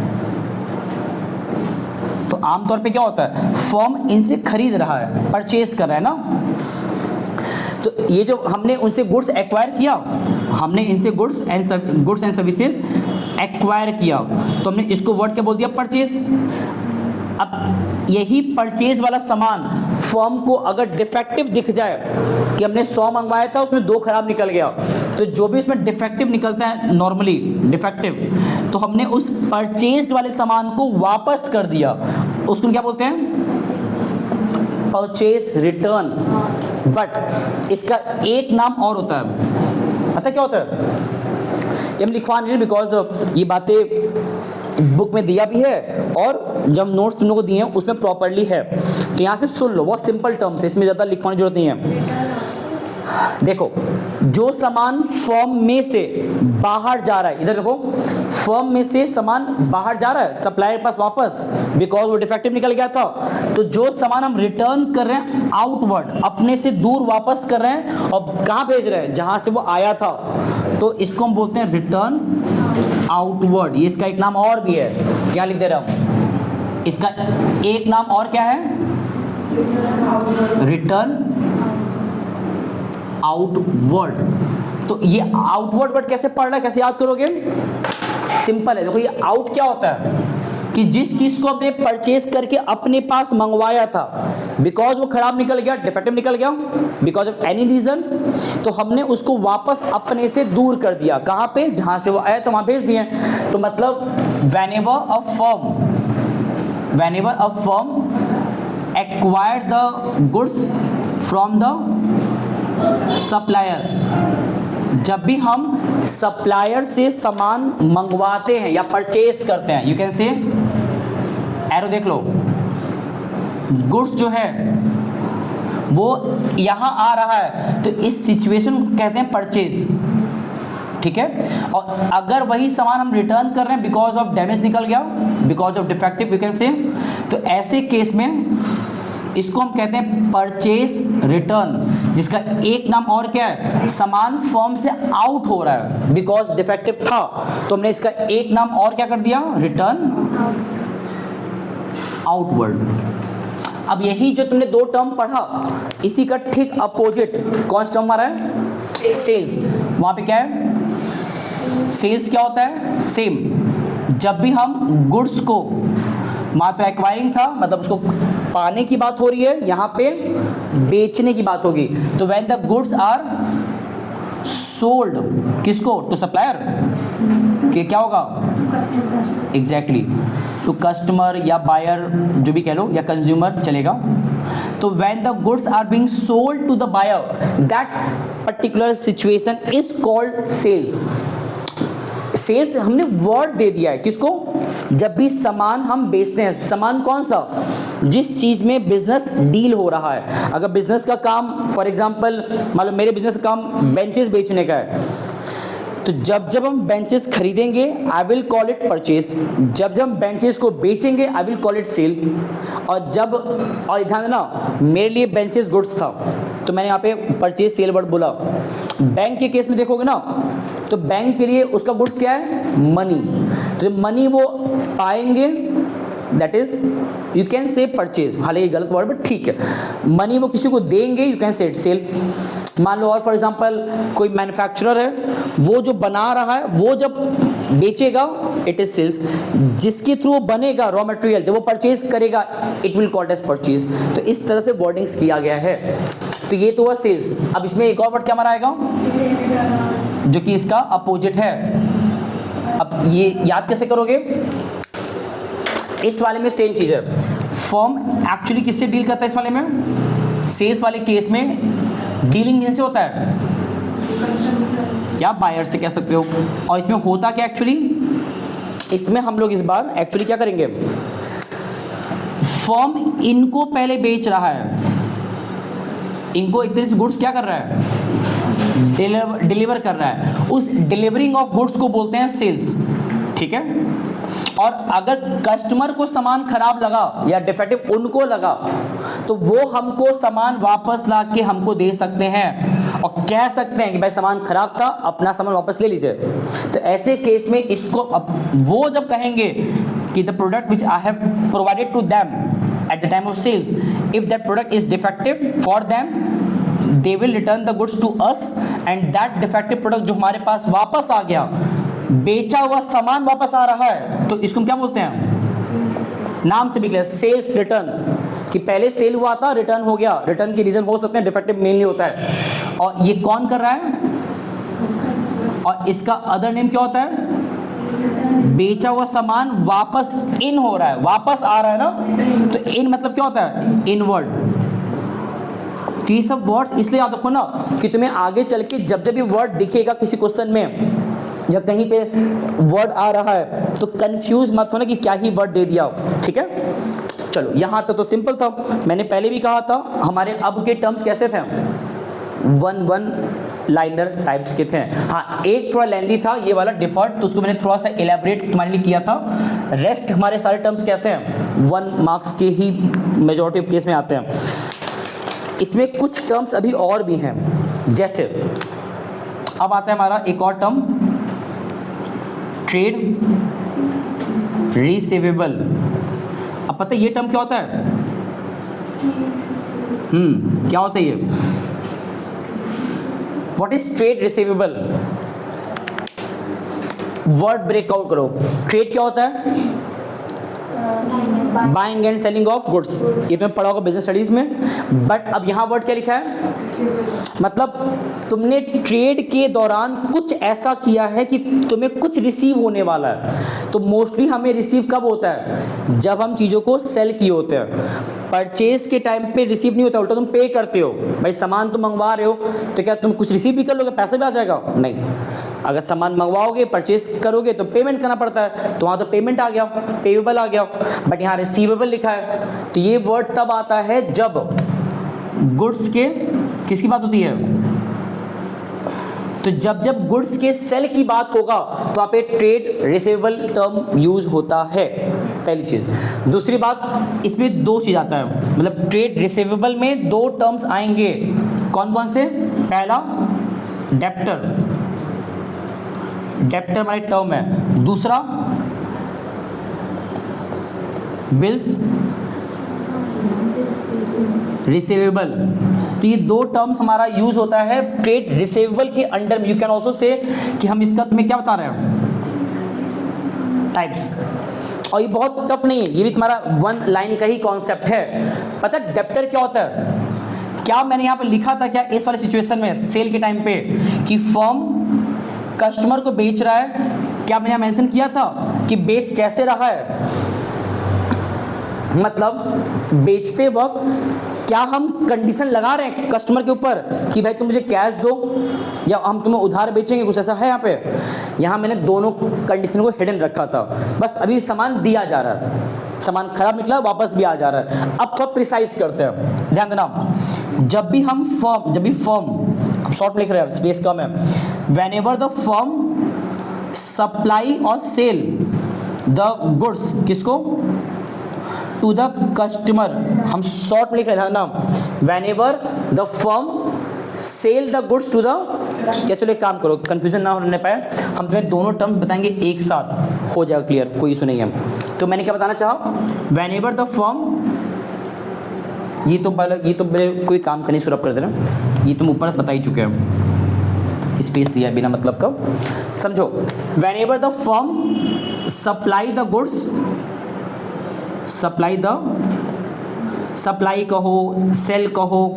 A: तो आमतौर पे क्या होता है, फर्म इनसे खरीद रहा है, परचेज कर रहा है ना। तो ये जो हमने उनसे गुड्स एक्वायर किया, हमने इनसे गुड्स एंड सर्विसेज एक्वायर किया, तो हमने इसको वर्ड क्या बोल दिया, परचेज। अब यही परचेज वाला सामान फर्म को अगर डिफेक्टिव दिख जाए कि हमने 100 मंगवाया था उसमें 2 खराब निकल गया, तो जो भी उसमें डिफेक्टिव निकलता है नॉर्मली डिफेक्टिव, तो हमने उस परचेज वाले सामान को वापस कर दिया, उसको क्या बोलते हैं, परचेज रिटर्न। बट इसका एक नाम और होता है, पता क्या होता है? ये हम लिखवा नहीं बिकॉज ये बातें बुक में दिया भी है और जब नोट्स तुम लोगों को दिए हैं उसमें प्रॉपरली है, तो यहाँ सिर्फ सुन लो, बहुत सिंपल टर्म्स है, इसमें ज़्यादा लिखवाने की जरूरत नहीं है। देखो, जो सामान फर्म में से बाहर जा रहा है, इधर देखो, फर्म में से सामान बाहर जा रहा है सप्लायर के पास वापस, बिकॉज वो डिफेक्टिव निकल गया था, तो जो सामान हम रिटर्न कर रहे हैं आउटवर्ड, अपने से दूर वापस कर रहे हैं और कहाँ भेज रहे हैं? जहाँ से वो आया था, तो इसको हम बोलते हैं रिटर्न आउटवर्ड। ये इसका एक नाम और भी है, क्या लिख दे रहा हूँ? इसका एक नाम और क्या है? Return outward. तो ये आउटवर्ड वर्ड कैसे पढ़ रहा है, कैसे याद करोगे? सिंपल है, देखो ये आउट क्या होता है कि जिस चीज को आपने परचेज करके अपने पास मंगवाया था, बिकॉज वो खराब निकल गया, डिफेक्टिव निकल गया, बिकॉज ऑफ एनी रीजन, तो हमने उसको वापस अपने से दूर कर दिया, कहां पे? जहां से वो आया तो वहां भेज दिए। तो मतलब whenever a firm acquired the goods from the supplier, जब भी हम सप्लायर से सामान मंगवाते हैं या परचेज करते हैं, यू कैन से, एरो देख लो, गुड्स जो है वो यहां आ रहा है, तो इस सिचुएशन को कहते हैं परचेज, ठीक है। और अगर वही सामान हम रिटर्न कर रहे हैं बिकॉज ऑफ डैमेज निकल गया, because of defective, you can से, तो ऐसे केस में इसको हम कहते हैं परचेज रिटर्न, जिसका एक नाम और क्या है? सामान फर्म से आउट हो रहा है बिकॉज डिफेक्टिव था, तो हमने इसका एक नाम और क्या कर दिया? Return outward. अब यही जो तुमने दो टर्म पढ़ा, इसी का ठीक अपोजिट कौन सा टर्म आ रहा है? सेल्स। वहां पे क्या है? सेल्स क्या होता है? सेम, जब भी हम गुड्स को, वहां तो एक्वायरिंग था, मतलब उसको पाने की बात हो रही है, यहाँ पे बेचने की बात होगी, तो when the goods are sold, किसको? टू सप्लायर, कि क्या होगा? एग्जैक्टली, टू कस्टमर या बायर, जो भी कह लो, या कंज्यूमर चलेगा। तो when the goods are being sold to the buyer, that particular situation is called sales. Sales हमने वर्ड दे दिया है किसको? जब भी सामान हम बेचते हैं, सामान कौन सा? जिस चीज में बिजनेस डील हो रहा है। अगर बिजनेस का काम, फॉर एग्जांपल मान लो मेरे बिजनेस का काम बेंचेस बेचने का है, तो जब जब हम बेंचेस खरीदेंगे I will call it purchase, जब जब हम बेंचेस को बेचेंगे I will call it sale. और जब, और ध्यान देना, मेरे लिए बेंचेस गुड्स था, तो मैंने यहाँ पे परचेज सेल वर्ड बोला। बैंक के केस में देखोगे ना, तो बैंक के लिए उसका गुड्स क्या है? मनी। तो जब मनी वो पाएंगे, दैट इज यू कैन से परचेज, हालांकि ये गलत वर्ड बट ठीक है, मनी वो किसी को देंगे, you can say it sale. मान लो और फॉर एग्जांपल कोई मैन्युफैक्चरर है, वो जो बना रहा है वो जब बेचेगा इट इज सेल्स, जिसके थ्रू वो बनेगा रॉ मटेरियल, जब वो परचेज करेगा it will called as purchase. तो इस तरह से वर्डिंग्स किया गया है। तो ये तो हुआ सेल्स। अब इसमें एक और वर्ड क्या हमारा आएगा जो कि इसका अपोजिट है। अब ये याद कैसे करोगे? इस वाले में सेम चीज है। फर्म एक्चुअली किससे डील करता है? इस वाले में, सेल्स वाले केस में डीलिंग किनसे होता है? या बायर से कह सकते हो। और इसमें होता क्या एक्चुअली? इसमें हम लोग इस बार एक्चुअली क्या करेंगे, फर्म इनको पहले बेच रहा है, इनको एक तरह से गुड्स क्या कर रहा है? डिलीवर कर रहा है। उस डिलीवरिंग ऑफ गुड्स को बोलते हैं सेल्स, ठीक है। और अगर कस्टमर को सामान खराब लगा या डिफेक्टिव उनको लगा, तो वो हमको सामान वापस ला के हमको दे सकते हैं और कह सकते हैं कि भाई सामान खराब था, अपना सामान वापस ले लीजिए। तो ऐसे केस में इसको अब वो जब कहेंगे कि the product which I have provided to them at the time of sales, if that product is defective for them, they will return the goods to us, and that defective product जो हमारे पास वापस आ गया, बेचा हुआ सामान वापस आ रहा है, तो इसको क्या बोलते हैं? नाम से भी क्लियर, सेल्स रिटर्न, कि पहले सेल हुआ था, रिटर्न हो गया। रिटर्न के रीजन हो सकते हैं, डिफेक्टिव मेनली होता है। और ये कौन कर रहा है? और इसका अदर नेम क्या होता है? बेचा हुआ सामान वापस इन हो रहा है, वापस आ रहा है ना, तो इन मतलब क्या होता है? इनवर्ड। तो ये सब वर्ड्स इसलिए याद रखो ना कि तुम्हें आगे चल के जब जब ये वर्ड दिखेगा किसी क्वेश्चन में या कहीं पे वर्ड आ रहा है तो कंफ्यूज मत होना कि क्या ही वर्ड दे दिया हो, ठीक है। चलो यहाँ तक तो सिंपल था, मैंने पहले भी कहा था हमारे अब के टर्म्स कैसे थे, वन लाइनर टाइप्स के थे। हाँ, एक थोड़ा लेंदी था ये वाला डिफॉल्ट, तो उसको मैंने थोड़ा सा एलैबोरेट तुम्हारे लिए किया था। रेस्ट हमारे सारे टर्म्स कैसे हैं, 1 मार्क्स के ही मेजॉरिटी ऑफ केस में आते हैं। इसमें कुछ टर्म्स अभी और भी हैं, जैसे अब आता है हमारा एक और टर्म ट्रेड रिसीवेबल। अब पता है ये टर्म क्या होता है, क्या होता है ये, what is trade receivable, word breakout करो। ट्रेड क्या होता है, buying and selling of goods, ये तुमने पढ़ा होगा बिजनेस स्टडीज में। बट अब यहाँ वर्ड क्या लिखा है, मतलब तुमने ट्रेड के दौरान कुछ ऐसा किया है कि तुम्हें कुछ रिसीव होने वाला है। तो मोस्टली हमें रिसीव कब होता है, जब हम चीज़ों को सेल किए होते हैं। परचेज के टाइम पे रिसीव नहीं होता, उल्टा तुम पे करते हो। भाई सामान तुम मंगवा रहे हो तो क्या तुम कुछ रिसीव भी कर लोगे, पैसा भी आ जाएगा, नहीं। अगर सामान मंगवाओगे परचेज करोगे तो पेमेंट करना पड़ता है, तो वहाँ तो पेमेंट आ गया, पेएबल आ गया। बट यहाँ रिसीवेबल लिखा है, तो ये वर्ड तब आता है जब गुड्स के किसकी बात होती है, तो जब जब गुड्स के सेल की बात होगा तो वहाँ पे ट्रेड रिसीवेबल टर्म यूज होता है, पहली चीज। दूसरी बात, इसमें दो चीज आता है, मतलब ट्रेड रिसीवेबल में दो टर्म्स आएंगे, कौन कौन से, पहला डेप्टर, डेप्टर हमारी टर्म है। दूसरा बिल्स रिसीवेबल। तो ये दो टर्म्स हमारा यूज होता है ट्रेड रिसीवेबल के अंडर में। यू कैन ऑल्सो से कि हम इसका तुम्हें क्या बता रहे हैं, टाइप्स। और ये बहुत टफ नहीं है, ये भी तुम्हारा 1 लाइन का ही कॉन्सेप्ट है। पता है डेप्टर क्या होता है, क्या मैंने यहाँ पे लिखा था क्या इस वाले सिचुएशन में सेल के टाइम पे कि फर्म कस्टमर को बेच रहा है, क्या मैंने यहाँ मेंशन किया था कि बेच कैसे रहा है, मतलब बेचते वक्त क्या हम कंडीशन लगा रहे हैं कस्टमर के ऊपर कि भाई तुम मुझे कैश दो या हम तुम्हें उधार बेचेंगे, कुछ ऐसा है यहाँ पे। यहाँ मैंने दोनों कंडीशन को हिडन रखा था, बस अभी सामान दिया जा रहा है, सामान खराब निकला वापस भी आ जा रहा है। अब थोड़ा प्रिसाइज करते हैं, ध्यान देना। जब भी फर्म शॉर्ट में लिख रहे हैं, स्पेस कम है, whenever the firm supply और सेल द गुड्स, किसको, टू द कस्टमर, हम शॉर्ट में लिख रहे हैं ना, whenever the firm sell the goods to the, क्या चलो एक काम करो, कंफ्यूजन ना होने पाए, हम तुम्हें दोनों टर्म्स बताएंगे एक साथ, हो जाएगा क्लियर, कोई इशू नहीं है। तो मैंने क्या बताना चाहा, वेन एवर द फर्म, ये तो मेरे कोई काम करनी शुरू कर देना, ये तुम ऊपर बता ही चुके हो, स्पेस दिया बिना मतलब का, समझो। When ever the firm supply the goods, supply कहो, सेल कहो,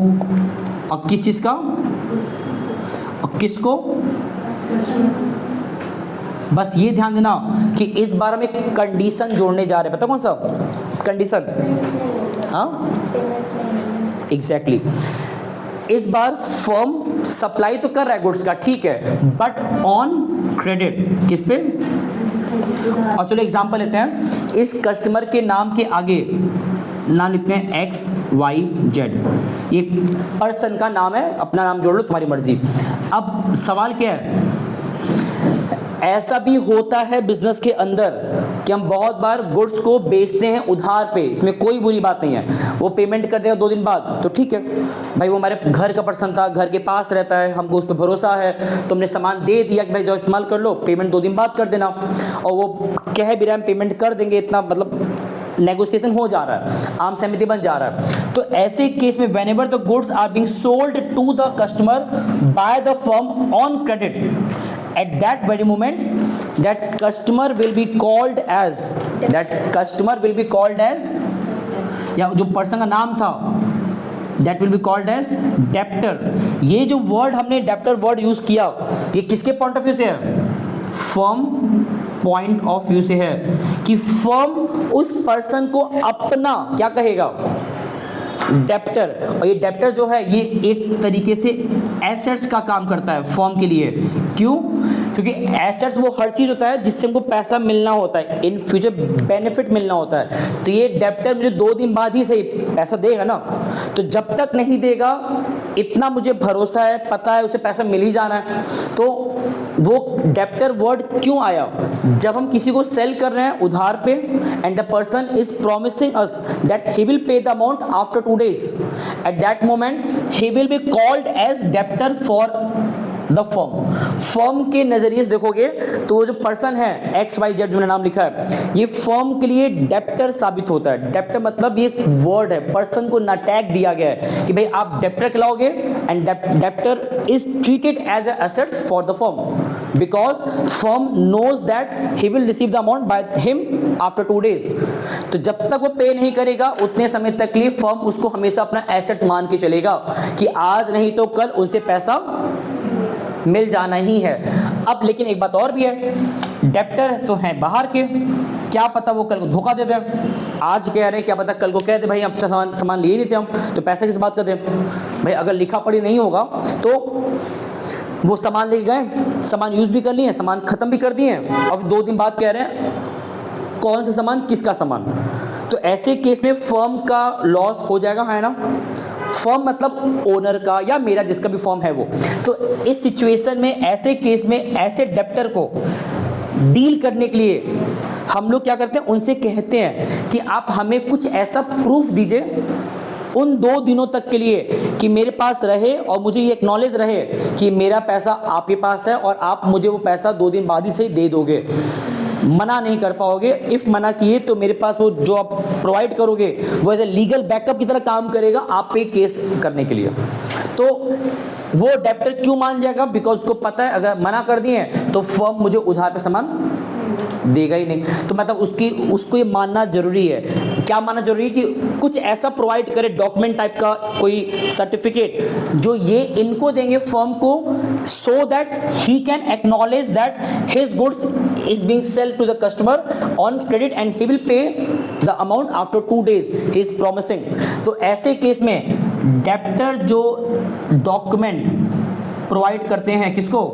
A: और किस चीज़ का, और किसको, बस ये ध्यान देना कि इस बार हम एक कंडीशन जोड़ने जा रहे हैं, पता कौन सा कंडीशन, हाँ एग्जैक्टली। इस बार फर्म सप्लाई तो कर रहा है गुड्स का, ठीक है, बट ऑन क्रेडिट, किस पे, और चलो एग्जांपल लेते हैं, इस कस्टमर के नाम के आगे नाम लिखते हैं XYZ, ये पर्सन का नाम है, अपना नाम जोड़ लो, तुम्हारी मर्जी। अब सवाल क्या है, ऐसा भी होता है बिजनेस के अंदर कि हम बहुत बार गुड्स को बेचते हैं उधार पे, इसमें कोई बुरी बात नहीं है, वो पेमेंट कर देगा 2 दिन बाद तो ठीक है भाई, वो हमारे घर का पर्सन था, घर के पास रहता है, हमको उस पर भरोसा है, तुमने सामान दे दिया कि भाई जाओ इस्तेमाल कर लो, पेमेंट 2 दिन बाद कर देना, और वो कह भी रहा है पेमेंट कर देंगे, इतना मतलब नेगोशिएशन हो जा रहा है, आम सहमति बन जा रहा है। तो ऐसे केस में whenever the goods are being sold to the customer by the firm on credit, at that very moment that customer will be called as या जो पर्सन का नाम था that will be called as debtor। ये जो word हमने debtor word use किया, ये किसके पॉइंट ऑफ व्यू से है, फर्म पॉइंट ऑफ व्यू से है, कि फर्म उस पर्सन को अपना क्या कहेगा, डेप्टर, और ये डेप्टर जो है ये एक तरीके से एसेट्स का काम करता है फर्म के लिए। क्यों? क्योंकि एसेट्स वो हर चीज होता है जिससे हमको पैसा मिलना होता है, इन फ्यूचर बेनिफिट मिलना होता है। तो ये डेप्टर मुझे 2 दिन बाद ही सही पैसा देगा ना, तो जब तक नहीं देगा इतना मुझे भरोसा है, पता है उसे पैसा मिल ही जाना है। तो वो डेप्टर वर्ड क्यों आया? जब हम किसी को सेल कर रहे हैं उधार पे, and the person is promising us that he will pay the amount after 2 days, at that moment he will be called as debtor for the firm के नजरिए से देखोगे तो वो जो पर्सन है XYZ जो मैंने नाम लिखा है, ये फर्म के लिए डेप्टर साबित होता है। डेप्टर मतलब ये वर्ड है, पर्सन को ना टैग दिया गया है कि भाई आप डेप्टर कहलाओगे, and debtor is treated as a assets for the firm because firm knows that he will receive the amount by him after 2 days। तो जब तक वो पे नहीं करेगा उतने समय तक लिए फर्म उसको हमेशा अपना एसेट्स मान के चलेगा कि आज नहीं तो कल उनसे पैसा मिल जाना ही है। अब लेकिन एक बात और भी है, डेप्टर तो हैं बाहर के, क्या पता वो कल को धोखा दे दें। आज कह रहे हैं, क्या पता कल को कह दे भाई हम सामान लिए नहीं थे हम, तो पैसे किस बात का दें भाई। अगर लिखा पढ़ी नहीं होगा तो वो सामान लेके गए, सामान यूज भी कर लिए, सामान खत्म भी कर दिए, और 2 दिन बाद कह रहे हैं कौन सा सामान किसका सामान। तो ऐसे केस में फर्म का लॉस हो जाएगा, है ना। फर्म मतलब ओनर का या मेरा जिसका भी फर्म है वो। तो इस सिचुएशन में, ऐसे केस में, ऐसे डेप्टर को डील करने के लिए हम लोग क्या करते हैं, उनसे कहते हैं कि आप हमें कुछ ऐसा प्रूफ दीजिए उन 2 दिनों तक के लिए कि मेरे पास रहे और मुझे ये एक्नॉलेज रहे कि मेरा पैसा आपके पास है और आप मुझे वो पैसा 2 दिन बाद ही से दे दोगे, मना नहीं कर पाओगे। इफ मना किए तो मेरे पास वो जो आप प्रोवाइड करोगे वो एज ए लीगल बैकअप की तरह काम करेगा आप पे केस करने के लिए। तो वो डेप्टर क्यों मान जाएगा? बिकॉज उसको पता है अगर मना कर दिए तो फर्म मुझे उधार पे सामान देगा ही नहीं। तो मतलब उसको ये मानना जरूरी है। क्या मानना जरूरी है? कि कुछ ऐसा प्रोवाइड करे, डॉक्यूमेंट टाइप का कोई सर्टिफिकेट जो ये इनको देंगे फर्म को, so that he can acknowledge that his goods is being sell to the customer on credit and he will pay the amount after 2 days he is promising. तो ऐसे case में डेप्टर जो document provide करते हैं किसको?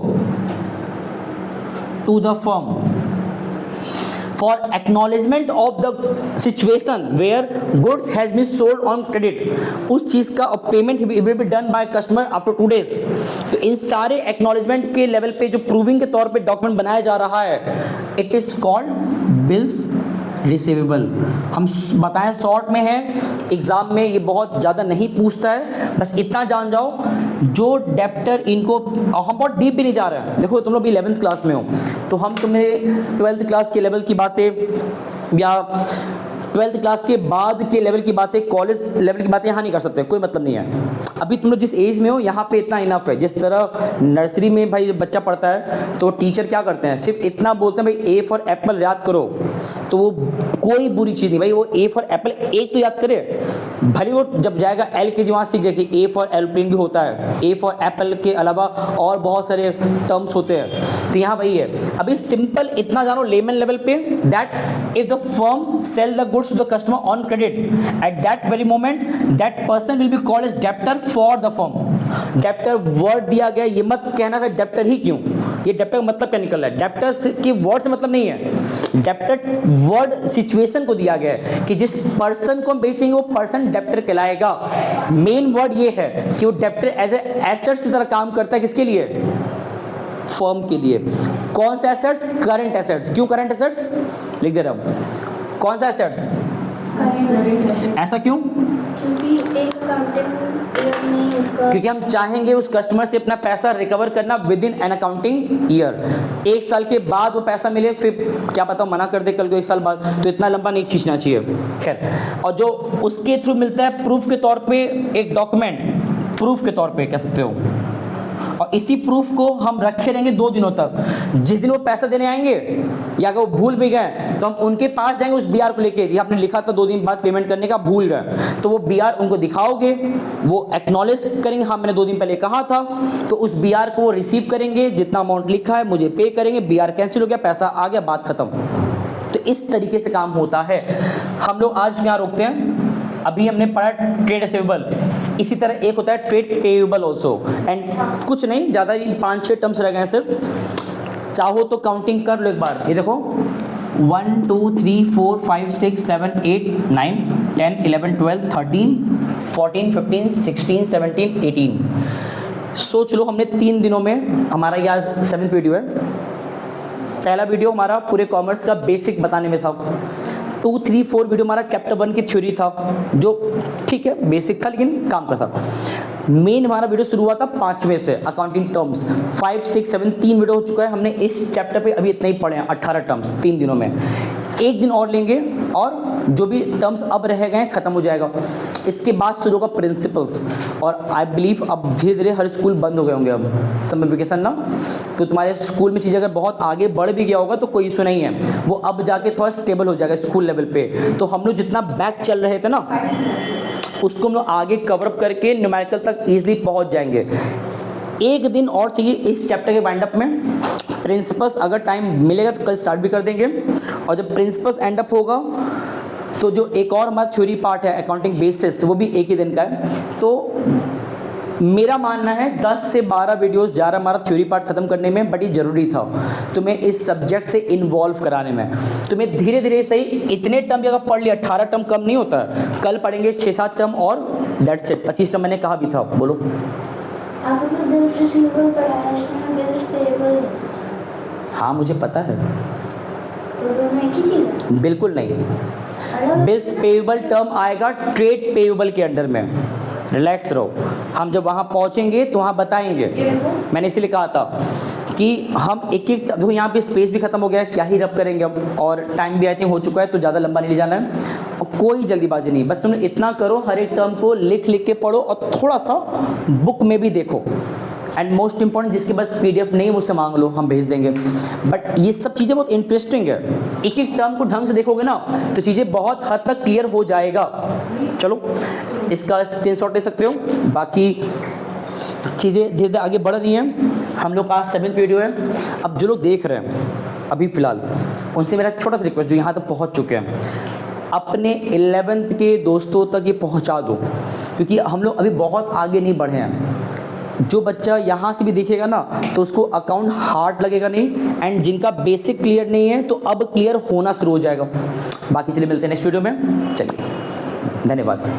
A: To the firm for acknowledgement of the situation where goods has been sold on credit, उस चीज का payment will be done by customer after 2 days। तो इन सारे acknowledgement के लेवल पे जो प्रूविंग के तौर पे डॉक्यूमेंट बनाया जा रहा है, it is called bills receivable. हम बताएं शॉर्ट में है, एग्जाम में ये बहुत ज़्यादा नहीं पूछता है, बस इतना जान जाओ जो डेप्टर इनको, हम बहुत डीप भी नहीं जा रहे हैं। देखो तुम लोग भी 11th क्लास में हो, तो हम तुम्हें 12th क्लास के लेवल की बातें या 12th क्लास के बाद के लेवल की बातें, कॉलेज लेवल की बातें यहाँ नहीं कर सकते, कोई मतलब नहीं है। अभी तुम लोग जिस एज में हो यहाँ पे इतना इनफ है। जिस तरह नर्सरी में भाई बच्चा पढ़ता है तो टीचर क्या करते हैं, सिर्फ इतना बोलते हैं भाई ए फॉर एप्पल याद करो, तो वो कोई बुरी चीज़ नहीं भाई, वो ए फॉर एप्पल एक तो याद करे, भले वो जब जाएगा LKG वहाँ सीख जाए कि ए फॉर एरोप्लेन भी होता है, ए फॉर एप्पल के अलावा और बहुत सारे टर्म्स होते हैं। तो यहाँ वही है, अभी सिंपल इतना जानो लेमन लेवल पे, that if the firm sell the goods to the customer on credit, at that very moment that person will be called as debtor for the firm. Debtor word दिया गया, ये मत कहना है debtor ही क्यों, ये debtor का मतलब क्या निकल रहा है, डेप्टर के वर्ड से मतलब नहीं है। डेप्टर वर्ड सिचुएशन को दिया गया है कि जिस पर्सन को हम बेचेंगे वो पर्सन डेप्टर कहलाएगा। मेन वर्ड ये है कि वो डेप्टर एज ए एसेट्स की तरह काम करता है, किसके लिए? फर्म के लिए। कौन सा एसेट्स? Current assets. क्यों करंट एसेट्स लिख दे रहा हूं, कौन सा एसेट्स? ऐसा क्यों?
B: क्योंकि एक अकाउंटिंग ईयर में उसका,
A: क्योंकि हम चाहेंगे उस कस्टमर से अपना पैसा रिकवर करना with in an accounting year. 1 साल के बाद वो पैसा मिले, फिर क्या पता मना कर दे कल को 1 साल बाद, तो इतना लंबा नहीं खींचना चाहिए। खैर, और जो उसके थ्रू मिलता है प्रूफ के तौर पे, एक डॉक्यूमेंट प्रूफ के तौर पे कह सकते हो, और इसी प्रूफ को हम रखे रहेंगे 2 दिनों तक। जिस दिन वो पैसा देने आएंगे या अगर वो भूल भी गए तो हम उनके पास जाएंगे उस BR को लेके, ये आपने लिखा था 2 दिन बाद पेमेंट करने का, भूल गए तो वो BR उनको दिखाओगे, वो एक्नॉलेज करेंगे हाँ मैंने 2 दिन पहले कहा था, तो उस BR को वो रिसीव करेंगे, जितना अमाउंट लिखा है मुझे पे करेंगे, BR कैंसिल हो गया, पैसा आ गया, बात खत्म। तो इस तरीके से काम होता है। हम लोग आज यहाँ रोकते हैं, अभी हमने पढ़ा ट्रेड रिसीवेबल, इसी तरह एक होता है ट्रेड पेएबल ऑल्सो। एंड कुछ नहीं, ज़्यादा ही 5-6 टर्म्स रह गए हैं सिर्फ। चाहो तो काउंटिंग कर लो एक बार, ये देखो 1 2 3 4 5 6 7 8 9 10 11 12 13 14 15 16 17 18। सोच लो हमने 3 दिनों में, हमारा ये आज 7th वीडियो है। पहला वीडियो हमारा पूरे कॉमर्स का बेसिक बताने में था, 2 3 4 वीडियो हमारा चैप्टर 1 की थ्योरी था, जो ठीक है बेसिक था लेकिन काम का था। मेन हमारा वीडियो शुरू हुआ था 5वें से, अकाउंटिंग टर्म्स 5 6 7 3 वीडियो हो चुका है। हमने इस चैप्टर पे अभी इतना ही पढ़े हैं, 18 टर्म्स 3 दिनों में। एक दिन और लेंगे और जो भी टर्म्स अब रह गए खत्म हो जाएगा। इसके बाद शुरू होगा प्रिंसिपल्स, और आई बिलीव अब धीरे धीरे हर स्कूल बंद हो गए होंगे अब समर वेकेशन ना, तो तुम्हारे स्कूल में चीज़ें अगर बहुत आगे बढ़ भी गया होगा तो कोई इशू नहीं है, वो अब जाके थोड़ा स्टेबल हो जाएगा स्कूल लेवल पे। तो हम लोग जितना बैक चल रहे थे ना उसको हम लोग आगे कवर अप करके न्यूमेरिकल तक ईजिली पहुंच जाएंगे। एक दिन और चाहिए इस चैप्टर के वाइंड अप में। प्रिंसिपल्स अगर टाइम मिलेगा तो कल स्टार्ट भी कर देंगे, और जब प्रिंसिपल्स एंड अप होगा तो जो एक और हमारा थ्योरी पार्ट है अकाउंटिंग बेसिस, वो भी एक ही दिन का है। तो मेरा मानना है 10 से 12 वीडियोस जा रहा हमारा थ्योरी पार्ट खत्म करने में, बट ये ज़रूरी था तुम्हें इस सब्जेक्ट से इन्वॉल्व कराने में। तुम्हें धीरे धीरे सही इतने टर्म अगर पढ़ लिया, 18 टर्म कम नहीं होता है, कल पढ़ेंगे 6-7 टर्म और दैट्स इट, 25 टर्म मैंने कहा भी था। बोलो
B: आपको बिल्स रिसीवेबल पढ़ाया है, इसमें बिल्स पेएबल।
A: हाँ मुझे पता है।
B: तो दोनों एक ही चीज़ है?
A: बिल्कुल नहीं,
B: अलग
A: बिल्स पेएबल टर्म आएगा ट्रेड पेएबल के अंडर में। रिलैक्स रहो, हम जब वहाँ पहुँचेंगे तो वहाँ बताएंगे। मैंने इसीलिए कहा था कि हम एक एक, देखो यहाँ पे स्पेस भी खत्म हो गया है, क्या ही रब करेंगे हम, और टाइम भी आई थिंक हो चुका है, तो ज़्यादा लंबा नहीं ले जाना है और कोई जल्दीबाजी नहीं। बस तुमने इतना करो, हर एक टर्म को लिख लिख के पढ़ो और थोड़ा सा बुक में भी देखो। एंड मोस्ट इंपॉर्टेंट, जिसके पास PDF नहीं मुझसे मांग लो, हम भेज देंगे। बट ये सब चीज़ें बहुत इंटरेस्टिंग है, एक एक टर्म को ढंग से देखोगे ना तो चीज़ें बहुत हद तक क्लियर हो जाएगा। चलो इसका स्क्रीनशॉट ले सकते हो। बाकी चीज़ें धीरे धीरे आगे बढ़ रही हैं। हम लोग का 7th वीडियो है। अब जो लोग देख रहे हैं अभी फ़िलहाल, उनसे मेरा छोटा सा रिक्वेस्ट, जो यहाँ तक पहुँच चुके हैं, अपने 11th के दोस्तों तक ये पहुँचा दो, क्योंकि हम लोग अभी बहुत आगे नहीं बढ़े हैं। जो बच्चा यहाँ से भी देखेगा ना तो उसको अकाउंट हार्ड लगेगा नहीं, एंड जिनका बेसिक क्लियर नहीं है तो अब क्लियर होना शुरू हो जाएगा। बाकी चलिए मिलते हैं नेक्स्ट वीडियो में। चलिए धन्यवाद।